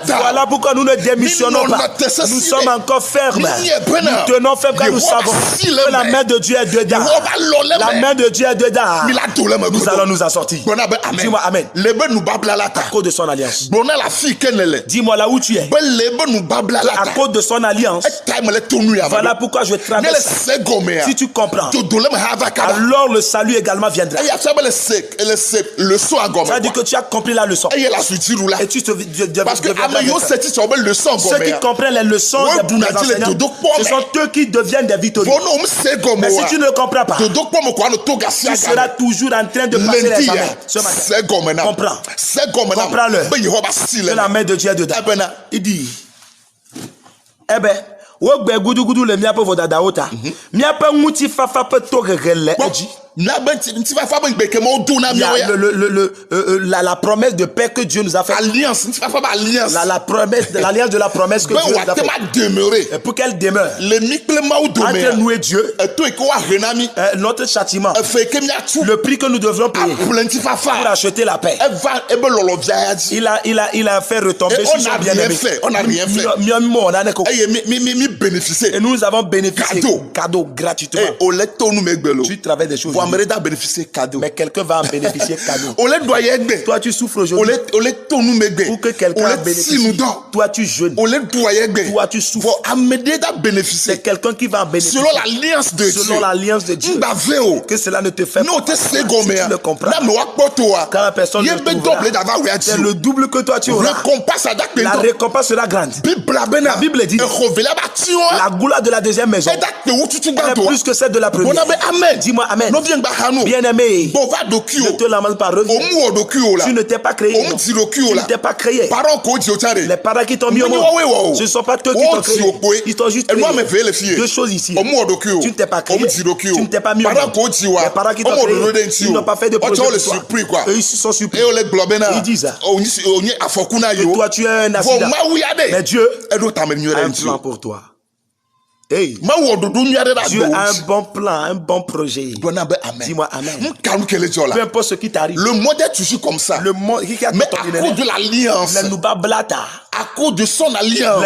Voilà pourquoi nous ne démissionnons pas. Nous sommes encore fermes. Nous tenons ferme car nous savons que la main de Dieu est dedans. La main de Dieu est dedans. Nous allons nous en sortir. Dis-moi Amen. À cause de son alliance. Dis-moi là où tu es. À cause de son alliance. Voilà pourquoi je traverse. Si tu comprends, alors le salut également viendra. Ça veut dire que tu as compris la leçon. Et tu te parce que ceux qui comprennent les leçons des enseignants, ce sont eux qui deviennent des victorieux. Mais si tu ne le comprends pas, tu seras toujours en train de passer les examens. Ce matin, comprends-le. Que la main de Dieu est dedans. Il dit, eh ben, wo gbe gudugudu le miapo vodadaota. Miapo nguti fafa pe to regele eji. Il y a la promesse de paix que Dieu nous a fait. Alliance. La promesse, l'alliance de la promesse que Dieu nous a fait. Et pour qu'elle demeure entre nous et Dieu, notre châtiment, le prix que nous devrons payer pour acheter la paix, il a fait retomber sur son bien-aimé. On n'a rien fait. Et nous avons bénéficié cadeau gratuitement. Tu travailles des choses. Mais quelqu'un va en bénéficier cadeau. Toi tu souffres aujourd'hui. Pour que quelqu'un bénéficie. Toi tu jeûnes. Toi tu souffres. C'est quelqu'un qui va en bénéficier. Selon l'alliance de Dieu. Que cela ne te fait pas. Si tu le comprends. Quand la personne c'est le double que toi tu auras. La récompense sera grande. La Bible dit la goula de la deuxième maison est plus que celle de la première. Dis-moi amen. Bien-aimé, ne te lamente pas, reviens. Tu ne t'es pas créé. Tu ne t'es pas créé. Les parents qui t'ont mis au monde, ce ne sont pas eux qui t'ont créé. Ils t'ont juste créé. Deux choses ici. Tu ne t'es pas créé. Tu ne t'es pas mis au monde. Les parents qui t'ont créé, ils n'ont pas fait de projet de toi. Eux, ils se sont surpris. Ils disent que toi tu es un accident. Mais Dieu a un plan pour toi. Hey. Dieu a un bon plan, un bon projet. Dis-moi amen. Peu importe ce qui t'arrive. Le monde est toujours comme ça. Mais à cause de l'alliance, à cause de son alliance,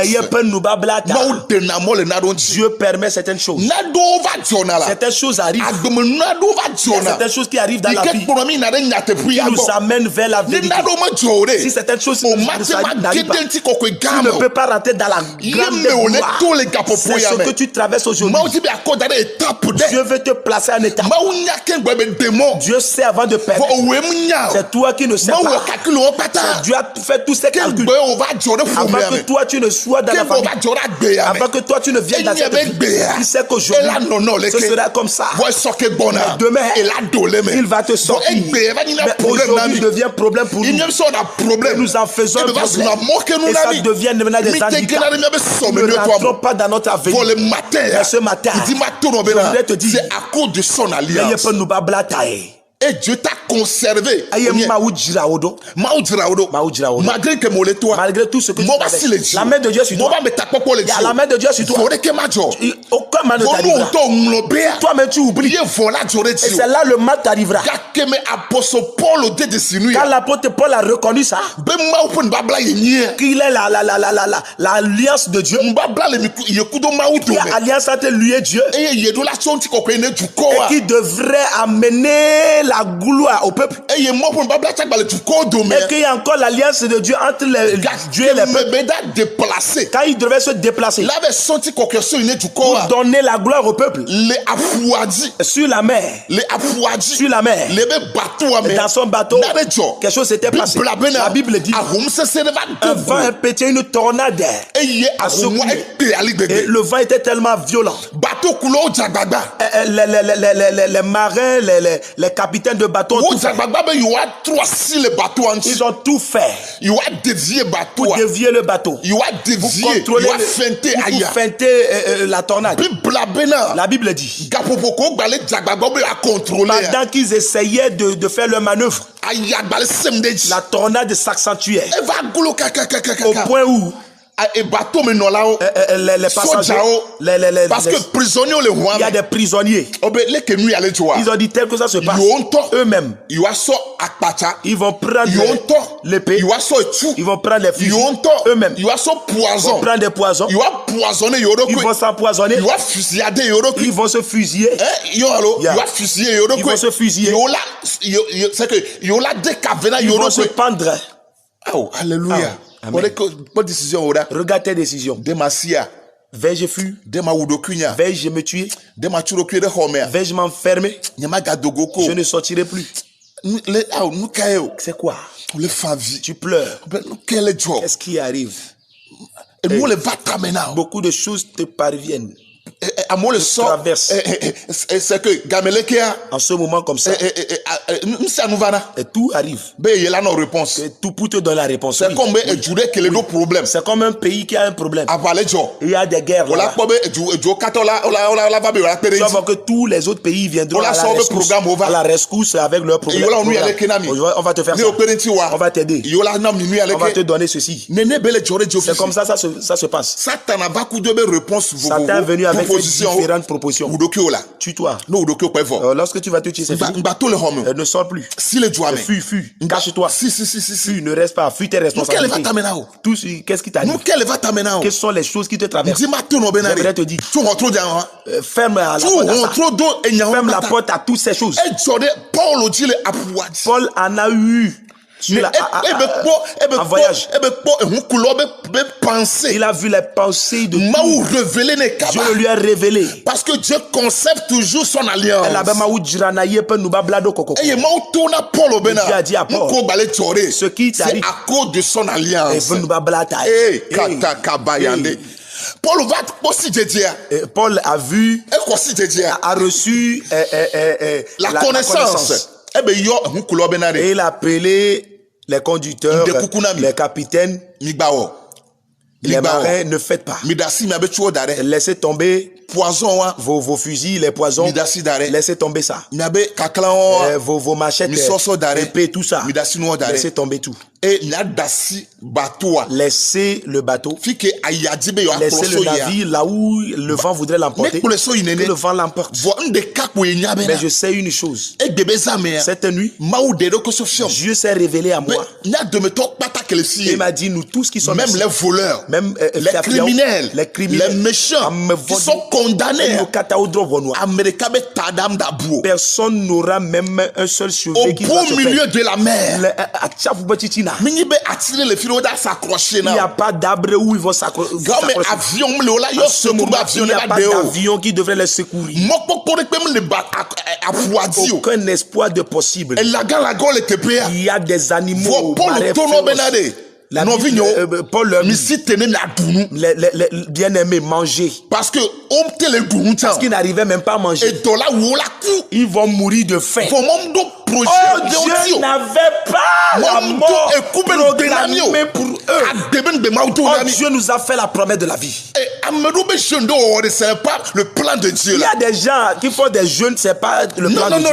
Dieu permet certaines choses. Certaines choses arrivent. Certaines choses qui arrivent dans la vie qui nous amènent vers la vérité. Si certaines choses n'arrivent pas, tu ne peux pas rentrer dans la grande gloire. C'est ce que tu traverses aujourd'hui. Dieu veut te placer en état. Dieu sait avant de perdre. C'est toi qui ne sais pas. Dieu a fait tous ces calculs avant que toi tu ne sois dans la famille, avant que toi tu ne viennes dans cette vie. Il sait qu'aujourd'hui ce sera comme ça. Demain il va te sortir. Mais aujourd'hui devient problème pour nous. Et nous en faisons un problème. Et ça devient maintenant des handicaps. Nous ne rentrons pas dans notre avenir. Mais ce matin, je voudrais te dire, c'est à cause de son alliance. Et Dieu t'a conservé. Malgré tout ce que tu traverses, la main de Dieu sur toi. Il y a la main de Dieu sur toi. Aucun mal ne t'arrivera. Toi-même tu oublies. Et c'est là le mal t'arrivera. Quand l'apôtre Paul a reconnu ça, qu'il est l'alliance de Dieu, il y a alliance entre lui et Dieu, et qui devrait amener la gloire au peuple, et qu'il y a encore l'alliance de Dieu entre Dieu et les peuples. Quand il devait se déplacer pour donner la gloire au peuple sur la mer, dans son bateau, quelque chose s'était passé. La Bible dit un vent impétueux, une tornade a secoué, et le vent était tellement violent. Les marins, les capitaines de bateaux ont tout fait. Ils ont tout fait pour dévier le bateau, pour contrôler, pour feinter la tornade. La Bible dit pendant qu'ils essayaient de faire leur manœuvre, la tornade s'accentuait au point où les passagers, parce que prisonniers, il y a des prisonniers. Ils ont dit tel que ça se passe. Eux-mêmes, ils vont prendre l'épée, ils vont prendre les fusils. Eux-mêmes, ils vont prendre des poisons. Ils vont s'empoisonner. Ils vont se fusiller. Ils vont se fusiller. Ils vont se pendre. Oh, alléluia. Regarde tes décisions. Vais-je fuir? Vais-je me tuer? Vais-je m'enfermer? Je ne sortirai plus. C'est quoi? Tu pleures. Qu'est-ce qui arrive? Beaucoup de choses te parviennent. traverses. C'est que Gamelekea. En ce moment comme ça. Et tout arrive. Réponse. Et tout pour te donner la réponse. C'est comme un problème. C'est comme un pays qui a un problème. Il y a des guerres là. Tu vas voir que tous les autres pays viendront à la rescousse avec leurs problèmes. On va te faire ça. On va t'aider. On va te donner ceci. C'est comme ça se passe. Satan est venu avec différentes propositions. Tue-toi. Lorsque tu vas te tuer, c'est fini. Ne sors plus. Fuis. Cache-toi. Fuis, ne reste pas. Fuis tes responsabilités. Qu'est-ce qui t'arrive? Quelles sont les choses qui te traversent? J'aimerais te dire. Ferme la porte à toutes ces choses. Paul en a eu. Un voyage. Il a vu les pensées de tout. Dieu lui a révélé. Parce que Dieu conserve toujours son alliance. Et Dieu a dit à Paul, ce qui t'arrive, c'est à cause de son alliance. Paul a vu, a reçu la connaissance. Et il a appelé les conducteurs, les capitaines, les marins, ne faites pas. Laissez tomber vos fusils, les poisons. Laissez tomber ça. Vos machettes, épées, tout ça. Laissez tomber tout. Laissez le bateau. Laissez le navire là où le vent voudrait l'emporter. Que le vent l'emporte. Mais je sais une chose. Cette nuit, Dieu s'est révélé à moi. Il m'a dit, nous tous qui sommes même ici, les voleurs, même les criminels, les méchants qui sont condamnés, personne n'aura même un seul cheveu qui va se au milieu de la mer. Il n'y a pas d'arbre où ils vont s'accrocher. Il n'y a pas d'avion qui devrait les secourir. Aucun espoir de possible. Il y a des animaux. Paul bien-aimé manger. Parce que qu'ils n'arrivaient même pas à manger. Ils vont mourir de faim. Dieu n'avait pas la mort programmée pour eux. Dieu nous a fait la promesse de la vie. C'est pas le plan de Dieu. Il y a des gens qui font des jeûnes, c'est pas le plan de Dieu.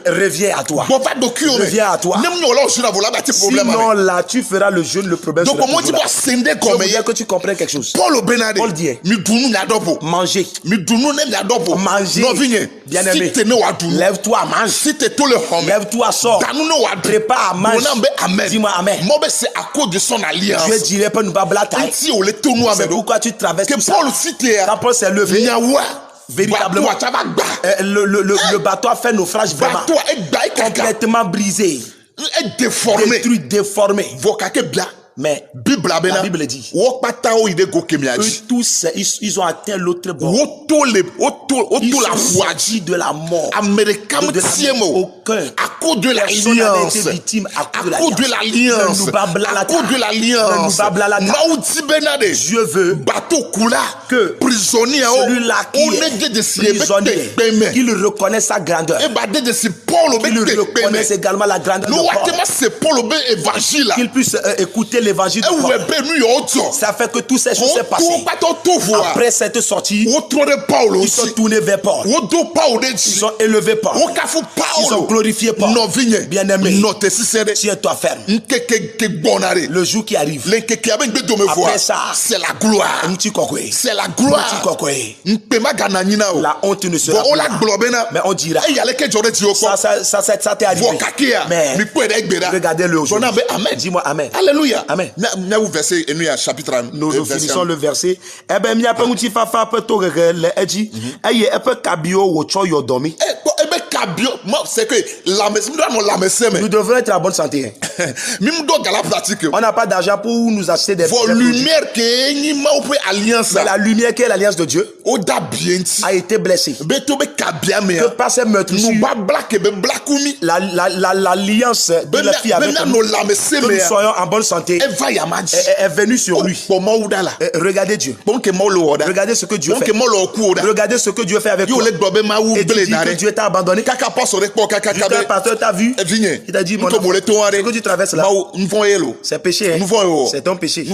Reviens à toi. Reviens à toi. Sinon là, tu feras le jeûne, le problème. Donc comment tu vas scinder comme que tu comprends quelque chose. Paul dit manger. Bien-aimé, lève-toi, mange. Lève-toi, sors. Prépare à manger. Dis-moi amen. C'est à cause de son alliance. Dieu dirait pas nous bablater. C'est pourquoi tu traverses tout ça. Quand Paul s'est levé, véritablement, le bateau a fait naufrage vraiment complètement brisé, détruit, déformé. Mais la Bible dit eux tous ils ont atteint l'autre bord. Ils sont sortis de la mort. Aucun à cause de l'alliance. À cause de l'alliance. Dieu veut que celui-là qui est prisonnier, qu'il reconnaisse sa grandeur. Qu'il reconnaisse également la grandeur de Paul. Qu'il puisse écouter l'évangile de Paul. Ça fait que toutes ces choses s'est passées. Après cette sortie, ils sont tournés vers Paul. Ils ont élevé Paul. Ils ont glorifié Paul. Bien-aimé, tiens-toi ferme. Le jour qui arrive, après ça, c'est la gloire. C'est la gloire. La honte ne sera plus là. Mais on dira, ça t'est arrivé. Mais regardez le jour. Dis-moi amen. Alléluia. Amen. Nous finissons le verset. Eh ben, fafa peut le edji. Eye kabio wo cho yodomi. c'est que nous devons être en bonne santé. On n'a pas d'argent pour nous acheter des lumière mais la lumière qui est l'alliance de Dieu a été blessée. Que par ces meurtrissures, l'alliance de la fille avec nous, que nous soyons en bonne santé, est venue sur lui. Regardez Dieu. Regardez ce que Dieu fait. Regardez ce que Dieu fait avec toi. Et tu dis que Dieu t'a abandonné. Jusqu'à un pasteur t'a vu. Il t'a dit, mon enfant, ce que tu traverses là, c'est péché. Hein? C'est ton péché.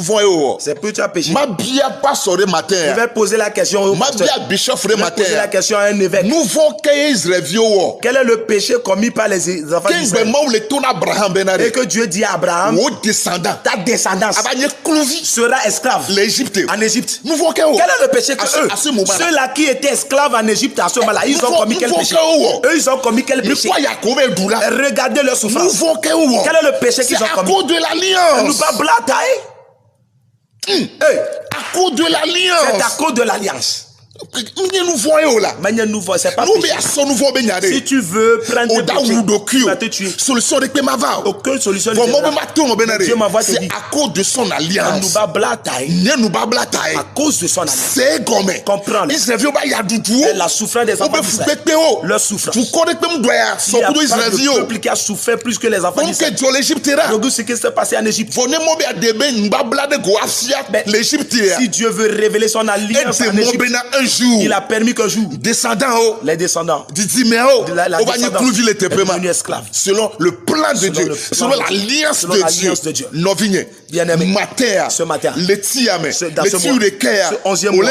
C'est que tu as péché. Je vais poser la question au pasteur. Je vais poser la question à un évêque. Quel est le péché commis par les enfants d'Israël? Et que Dieu dit à Abraham, ta descendance sera esclave en Égypte. Quel est le péché que eux, ceux-là qui étaient esclaves en Égypte à ce moment-là, ils ont commis quel péché? Eux, ils ont commis quel péché? Regardez leur souffrance. Quel est le péché qu'ils ont commis? À cause de l'alliance. Nous pas blatailler. À cause de l'alliance. C'est à cause de l'alliance. C'est pas péché. Si tu veux prendre te tuer. Aucune solution. Dieu m'envoie te dire. C'est à cause de son alliance. À cause de son alliance. Comprendre. La souffrance des enfants d'Israël. Leur souffrance. Il n'y a pas de peuple qui a souffert plus que les enfants d'Israël. Regarde ce qui s'est passé en Égypte. Si Dieu veut révéler son alliance en Égypte, il a permis qu'un jour, les descendants, devenus esclaves. Selon le plan de Dieu, selon l'alliance de Dieu. Bien-aimé, ce matin, le 11e mois,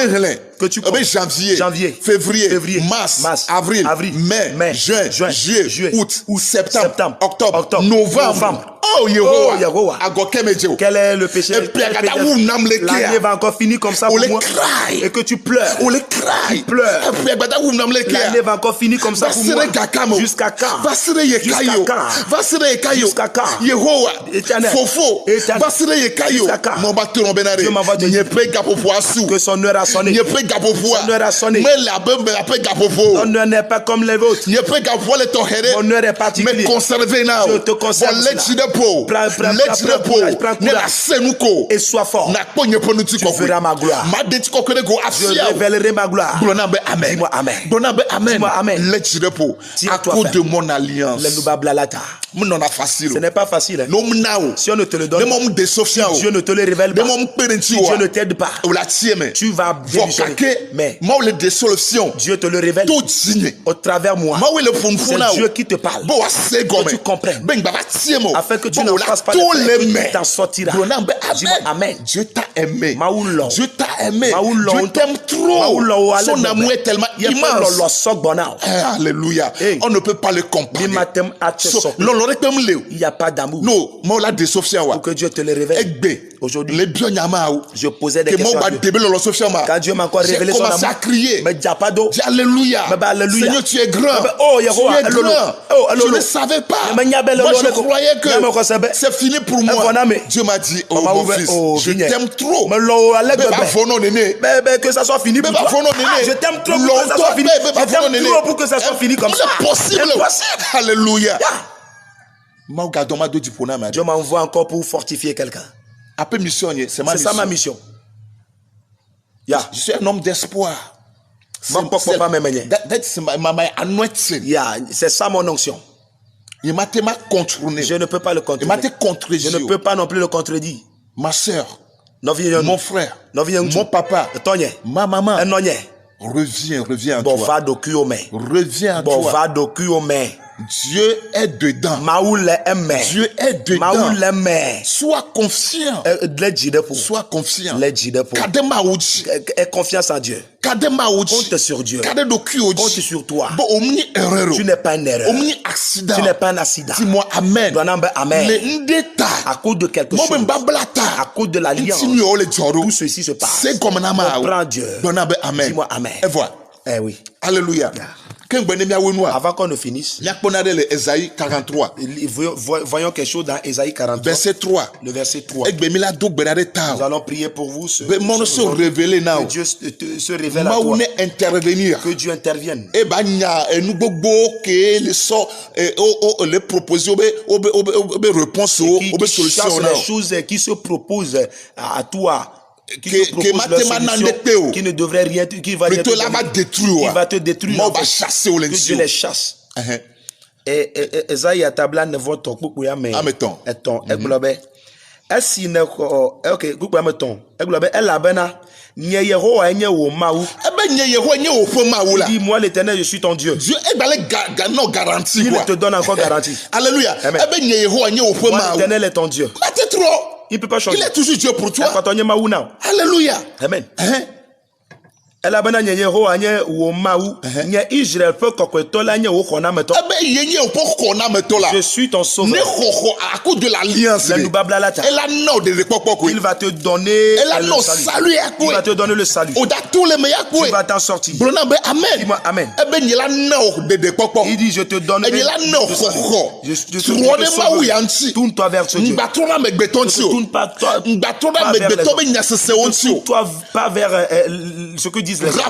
que tu comptes, janvier, février, mars, avril, mai, juin, juillet, août, septembre, octobre, novembre. Oh Yehovah, quel est le péché? L'année va encore finir comme ça pour moi. Et que tu pleures. Tu pleures. L'année va encore finir comme ça pour moi. Jusqu'à quand? Jusqu'à quand? Yehovah, Fofo, Dieu m'envoie de dire que son heure a sonné. Son heure a sonné. Ton heure n'est pas comme les autres. Mon heure est particulière. Je te conserve cela. Prends courage et sois fort. Tu verras ma gloire. Je révélerai ma gloire. Dis-moi Amen. Dis-moi Amen. À cause de mon alliance. Ce n'est pas facile. Si on ne te le donne, Dieu ne te le révèle pas. Si Dieu ne t'aide pas, tu vas démissionner. Mais Dieu te le révèle au travers moi. C'est Dieu qui te parle. Que tu comprennes. Afin que tu n'en fasses pas tu t'en sortiras. Dis-moi Amen. Dieu t'a aimé. Dieu t'a aimé. Dieu t'aime trop. Son amour est tellement immense. Alléluia. On ne peut pas le comparer. Il n'y a pas d'amour. Pour que Dieu te le révèle. Aujourd'hui, je posais des questions à Dieu. Quand Dieu m'a encore révélé son amour, à crier. Mais Alléluia. Seigneur, tu es grand. Tu es grand. Je ne savais pas. Moi, je croyais que c'est fini pour moi. Dieu m'a dit, oh mon fils, je t'aime trop. Que ça soit fini pour toi. Je t'aime trop pour que ça soit fini. Je t'aime trop pour que ça soit fini comme ça. C'est possible. Alléluia. Dieu m'envoie encore pour fortifier quelqu'un. C'est ça ma mission. Je suis un homme d'espoir. C'est ça mon onction. Je ne peux pas le contredire. Je ne peux pas non plus le contredire. Ma soeur, mon frère, mon papa, ma maman, reviens à toi. Reviens à toi. Dieu est dedans. Dieu est dedans. Sois confiant. Sois confiant. Aie confiance en Dieu. Compte sur Dieu. Compte sur toi. Tu n'es pas une erreur. Tu n'es pas un accident. Dis-moi Amen. Amen. À cause de quelque chose. À cause de l'alliance. Tout ceci se passe. C'est comme un amour. Comprends Dieu. Amen. Dis-moi Amen. Et voilà. Oui. Alléluia. Avant qu'on ne finisse, Ésaïe 43. Voyons quelque chose dans Ésaïe 43. Verset 3. Le verset 3. Nous allons prier pour vous. Que Dieu se révèle à toi. Intervenir. Que Dieu intervienne. Les propositions, réponses, les choses qui se proposent à toi. Qui ne devrait rien, qui va te détruire, que Dieu les chasse. Esaïe atabla ne voit ton coucou ya mais eton eglobe esi ne ko okay coucou ya meton eglobe elabena nye Yehowa nye wo mawu nye Yehowa nye wo fo mawu la. Dis moi l'Éternel je suis ton Dieu. Dieu non garantie quoi. Il te donne encore garantie. Alléluia. Nye Yehowa nye wo fo mawu. L'Éternel est ton Dieu. C'est trop. Il peut pas changer. Il est toujours Dieu pour toi. Alléluia. Amen. Elabena nye Yehowa nye wo mawu nye Israël peut kokwetola nye wo kona meto. Je suis ton sauveur. À cause de l'alliance. Il va te donner le salut. Il va te donner le salut. Tu vas t'en sortir. Amen. Dis-moi amen. Il dit je te donne tourne-toi vers ce Dieu. Tourne-toi pas vers ce que disent les gens.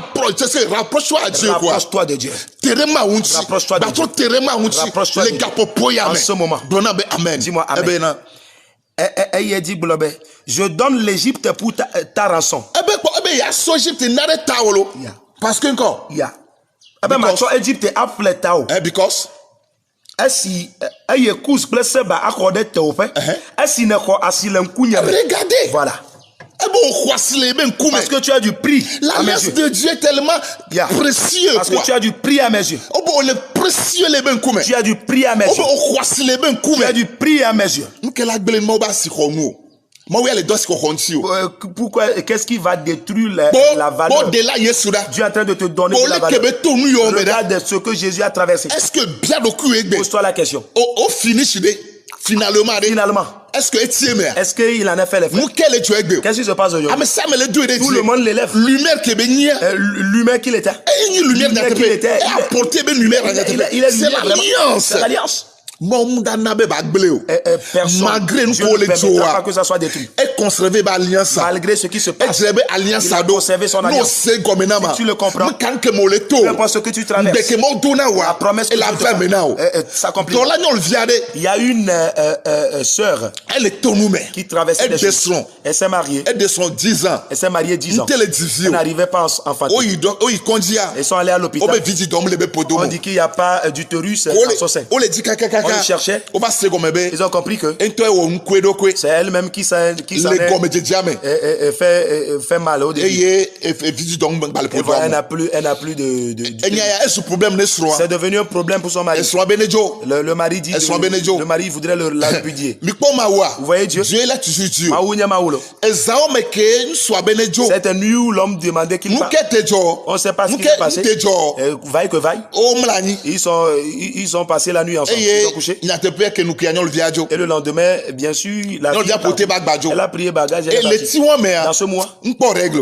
Rapproche-toi à Dieu. Rapproche-toi de Dieu. Rapproche-toi de Dieu. En ce moment. Dis-moi amen. Je donne l'Égypte pour ta rançon. Parce que encore. Because. Regardez. Voilà. Parce que tu as du prix. L'alliance de Dieu est tellement précieux. Parce que tu as du prix à mes yeux. Tu as du prix à mes yeux. Tu as du prix à mes yeux. Pourquoi? Qu'est-ce qui va détruire la valeur? Dieu est en train de te donner de la valeur. Regarde ce que Jésus a traversé. Est-ce que bien pose-toi la question. Finalement. Est-ce qu'il en a fait les frais? Qu'est-ce qui se passe aujourd'hui? Tout le monde l'élève. L'humain qu'il était. C'est l'alliance. Personne, malgré nous ne permettra pas que ça soit détruit. Malgré ce qui se passe, il a conservé son alliance. Si tu le comprends, peu importe ce que tu traverses, la promesse que tu s'accomplit. Il y a une sœur qui traversait des choses. Elle s'est mariée. Elle s'est mariée 10 ans. Elle n'arrivait pas à enfanter. Ils sont allés à l'hôpital. On dit qu'il n'y a pas d'utérus dans son sein. On le cherchait. Ils ont compris que c'est elle-même qui s'en fait mal au début. Et voilà, elle n'a plus de c'est devenu un problème pour son mari. Le mari dit le mari voudrait la répudier. Vous voyez Dieu? C'est un nuit où l'homme demandait qu'il parte. On ne sait pas ce qui s'est passé. Vaille que vaille. Ils ont passé la nuit ensemble. Ils ont couché. Et le lendemain, bien sûr, elle a prié bagage. Dans ce mois,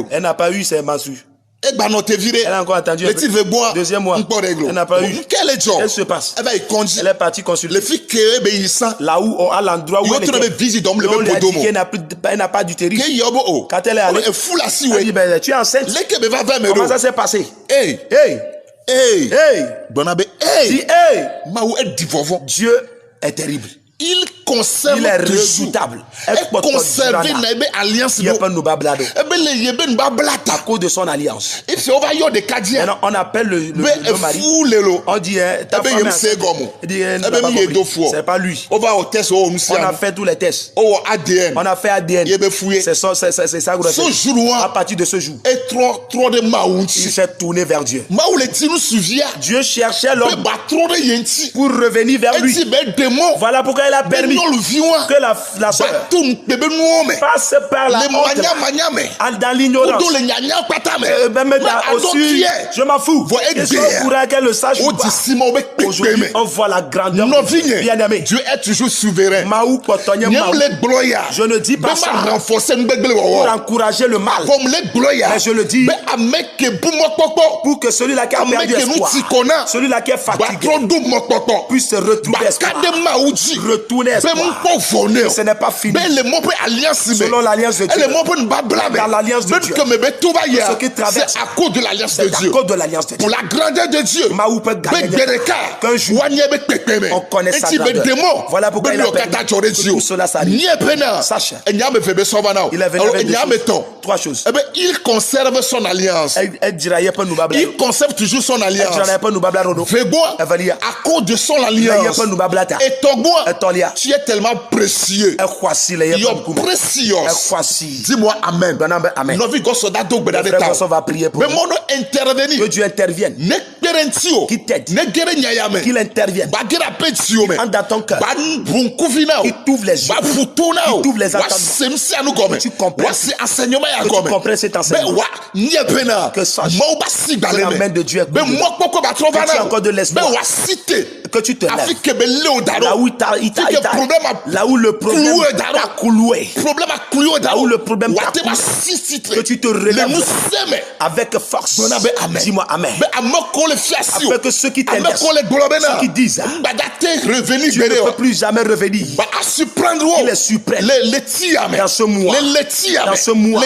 elle n'a pas eu ses menstrues. Elle a encore attendu. Deuxième mois, elle n'a pas eu. Elle se passe. Elle est partie consulter. Là où, à l'endroit où elle était, on lui a dit qu'elle n'a pas d'utérus. Quand elle est allée, elle dit, ben, tu es enceinte. Comment ça s'est passé? Hey! Dieu est terrible. Il conserve il est redoutable. Elle conserve l'alliance à cause de son alliance. Maintenant, on appelle le mari. On dit ta femme c'est pas lui. On a fait tous les tests. On a fait ADN. C'est ça. À partir de ce jour, il s'est tourné vers Dieu. Dieu cherchait l'homme pour revenir vers lui. Voilà pourquoi il a permis que la soeur passe par la honte, dans l'ignorance. Même aussi, je m'en fous. Qu'elle le sache ou pas. Aujourd'hui, on voit la grandeur. Bien-aimé. Dieu est toujours souverain. Je ne dis pas ça pour encourager le mal. Mais je le dis pour que celui-là qui a perdu espoir, celui-là qui est fatigué, puisse se retrouver espoir. Retourner espoir. Et ce n'est pas fini. Selon l'alliance de Dieu. Dans l'alliance de Dieu. Ce qui traverse, c'est à cause de l'alliance de Dieu. Pour la grandeur de Dieu. Qu'un jour, on connaît sa grandeur. Voilà pourquoi il a permis que tout cela s'arrive. Sache, il est venu 3 choses. Il conserve son alliance. Il conserve toujours son alliance. À cause de son alliance. Et ton tu es tellement précieux. Dis-moi amen. Va prier pour que Dieu intervienne. Qu'il t'aide. Qu'il intervienne. Dans ton cœur. Il t'ouvre les yeux. Il t'ouvre les entendements. Tu comprends. Tu comprends cet enseignement. Que sache que la main de Dieu est que tu as encore de l'espoir. Que tu te lèves. Là où le problème t'a cloué. Là où le problème t'a cloué. Que tu te relèves avec force. Dis-moi amen. Afin que ceux qui t'aiment, ceux qui disent tu ne peux plus jamais revenir. Il est suprême dans ce mois. Dans ce mois.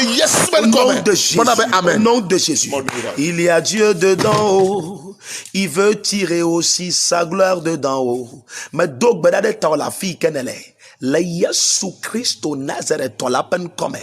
Au nom de Jésus. Au nom de Jésus. Il y a Dieu dedans haut. Il veut tirer aussi sa gloire dedans haut. Mais donc, la fille qu'elle est. La Yesu Christo Nazareth la peine comme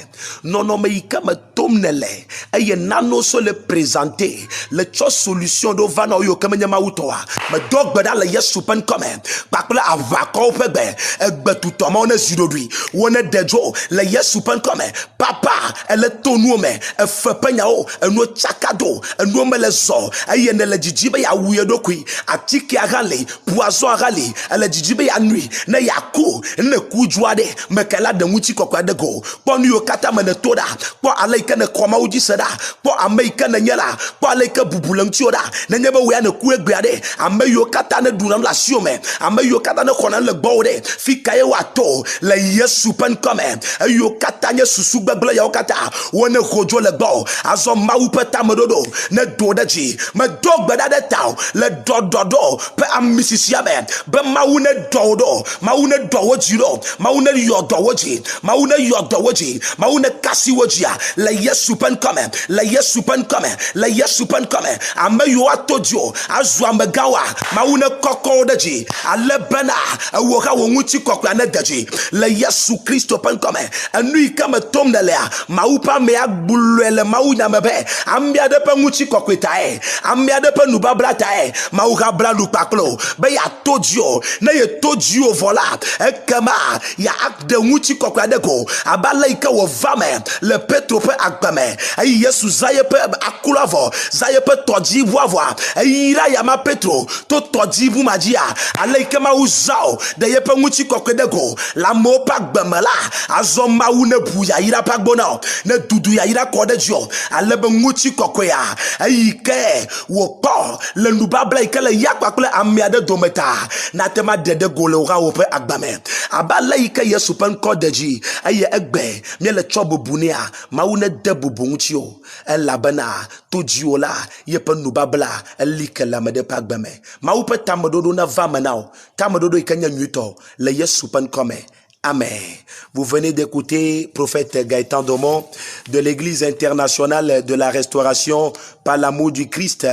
non non mais il comme tomnele et nano so le présenter le cho solution do vana yo comme nyama utoa mais donc beda la Yesu peine comme pakla avako pebe egbe tout homme on est zidodui on est dejo la Yesu peine comme papa elle est tonu me e fe penyao e no chakado e no melezo e ne le jijibe ya wuyedo kui atiki agale poison agale elle jijibe ya nuit na yaku ne kujwade mekela de muti kokwa de go pon yo kata mene toda po alaika ne koma uji seda po amerika ne nyela po alaika bubulang tioda ne nyebe we na ku egbiade ameyo kata ne dunam la siome ameyo kata ne kona le bode fikaye wato le Yesu pen comme ayo kata nye susu gbegble ya kata wona rojo le bo azo mawu peta medodo ne dodaji me dogbeda de taw le dododo pe amisisia be mawu ne dodo mawu ne dowo jiro mauna yodowoji mauna yodowoji mauna kasiwojia la Yesu pen comme la Yesu pen comme la Yesu pen comme ameyo atodio azu amegawa mauna kokodaji alebana awoka wonguti kokwa na daji la Yesu Kristo pen comme anui kama tomnelea maupa me agbulele mauna mebe ambia de pe nguti kokweta ambia de pe nubablata mauka bladu paklo be ya todio na ye todio vola ekama ya akde nguti kokwa de go abalaika wo vame le petro pe agbame ayi Yesu zaye pe akulavo zaye pe toji voa ayira ya ma petro to toji bu magia alaika ma uzao de ye pe nguti kokwa de go la mo pa gbemela azoma wu ne bu ya ira pa gbona ne dudu ya ira ko de jo alebe nguti kokwa ya ayi ke wo po le nubabla ikele yakpakle amiade dometa na tema de go le ra wo pe agbame abalaika Yesu pen kodeji aye egbe mi le chobo bunia mawu ne de bubunchio elabana to jiola ye pen nubabla elike la mede pa agbame mawu pe tamedodo na vamenao tamedodo ikanya nyuto le Yesu pen come. Amen. Vous venez d'écouter prophète Gaëtan Domon de l'Église internationale de la restauration par l'amour du Christ.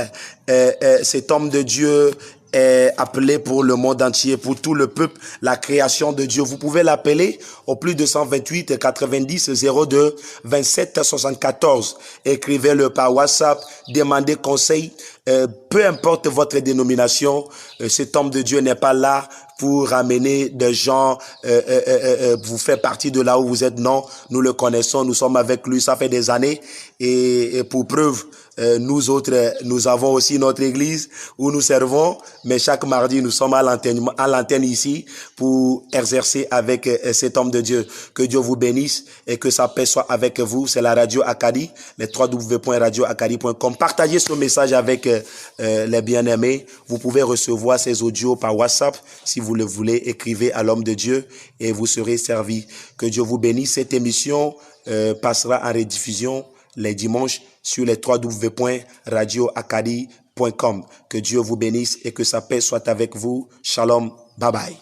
Cet homme de Dieu est appelé pour le monde entier, pour tout le peuple, la création de Dieu. Vous pouvez l'appeler au plus de 128 90 02 27 74. Écrivez-le par WhatsApp, demandez conseil. Peu importe votre dénomination, cet homme de Dieu n'est pas là pour ramener des gens, vous faites partie de là où vous êtes. Non, nous le connaissons, nous sommes avec lui, ça fait des années. Et pour preuve, nous autres, nous avons aussi notre église où nous servons, mais chaque mardi, nous sommes à l'antenne ici pour exercer avec cet homme de Dieu. Que Dieu vous bénisse et que sa paix soit avec vous. C'est la Radio Acadie, les www.radioacadie.com. Partagez ce message avec les bien-aimés. Vous pouvez recevoir ces audios par WhatsApp. Si vous le voulez, écrivez à l'homme de Dieu et vous serez servi. Que Dieu vous bénisse. Cette émission passera en rediffusion les dimanches sur les www.radioacadie.com. Que Dieu vous bénisse et que sa paix soit avec vous. Shalom. Bye bye.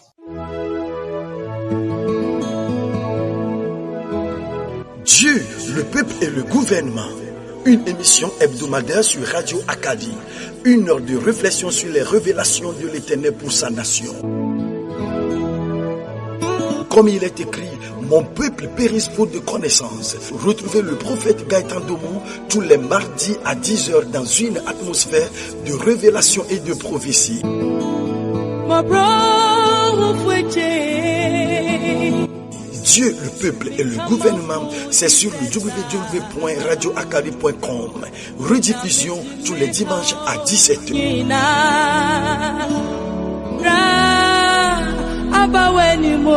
Dieu, le peuple et le gouvernement. Une émission hebdomadaire sur Radio Acadie. 1 heure de réflexion sur les révélations de l'Éternel pour sa nation. Comme il est écrit, mon peuple périsse faute de connaissances. Retrouvez le prophète Gaëtan Domou tous les mardis à 10h dans une atmosphère de révélation et de prophétie. Dieu, le peuple et le gouvernement, c'est sur le www.radioacadie.com. Rediffusion tous les dimanches à 17h. Abawenimo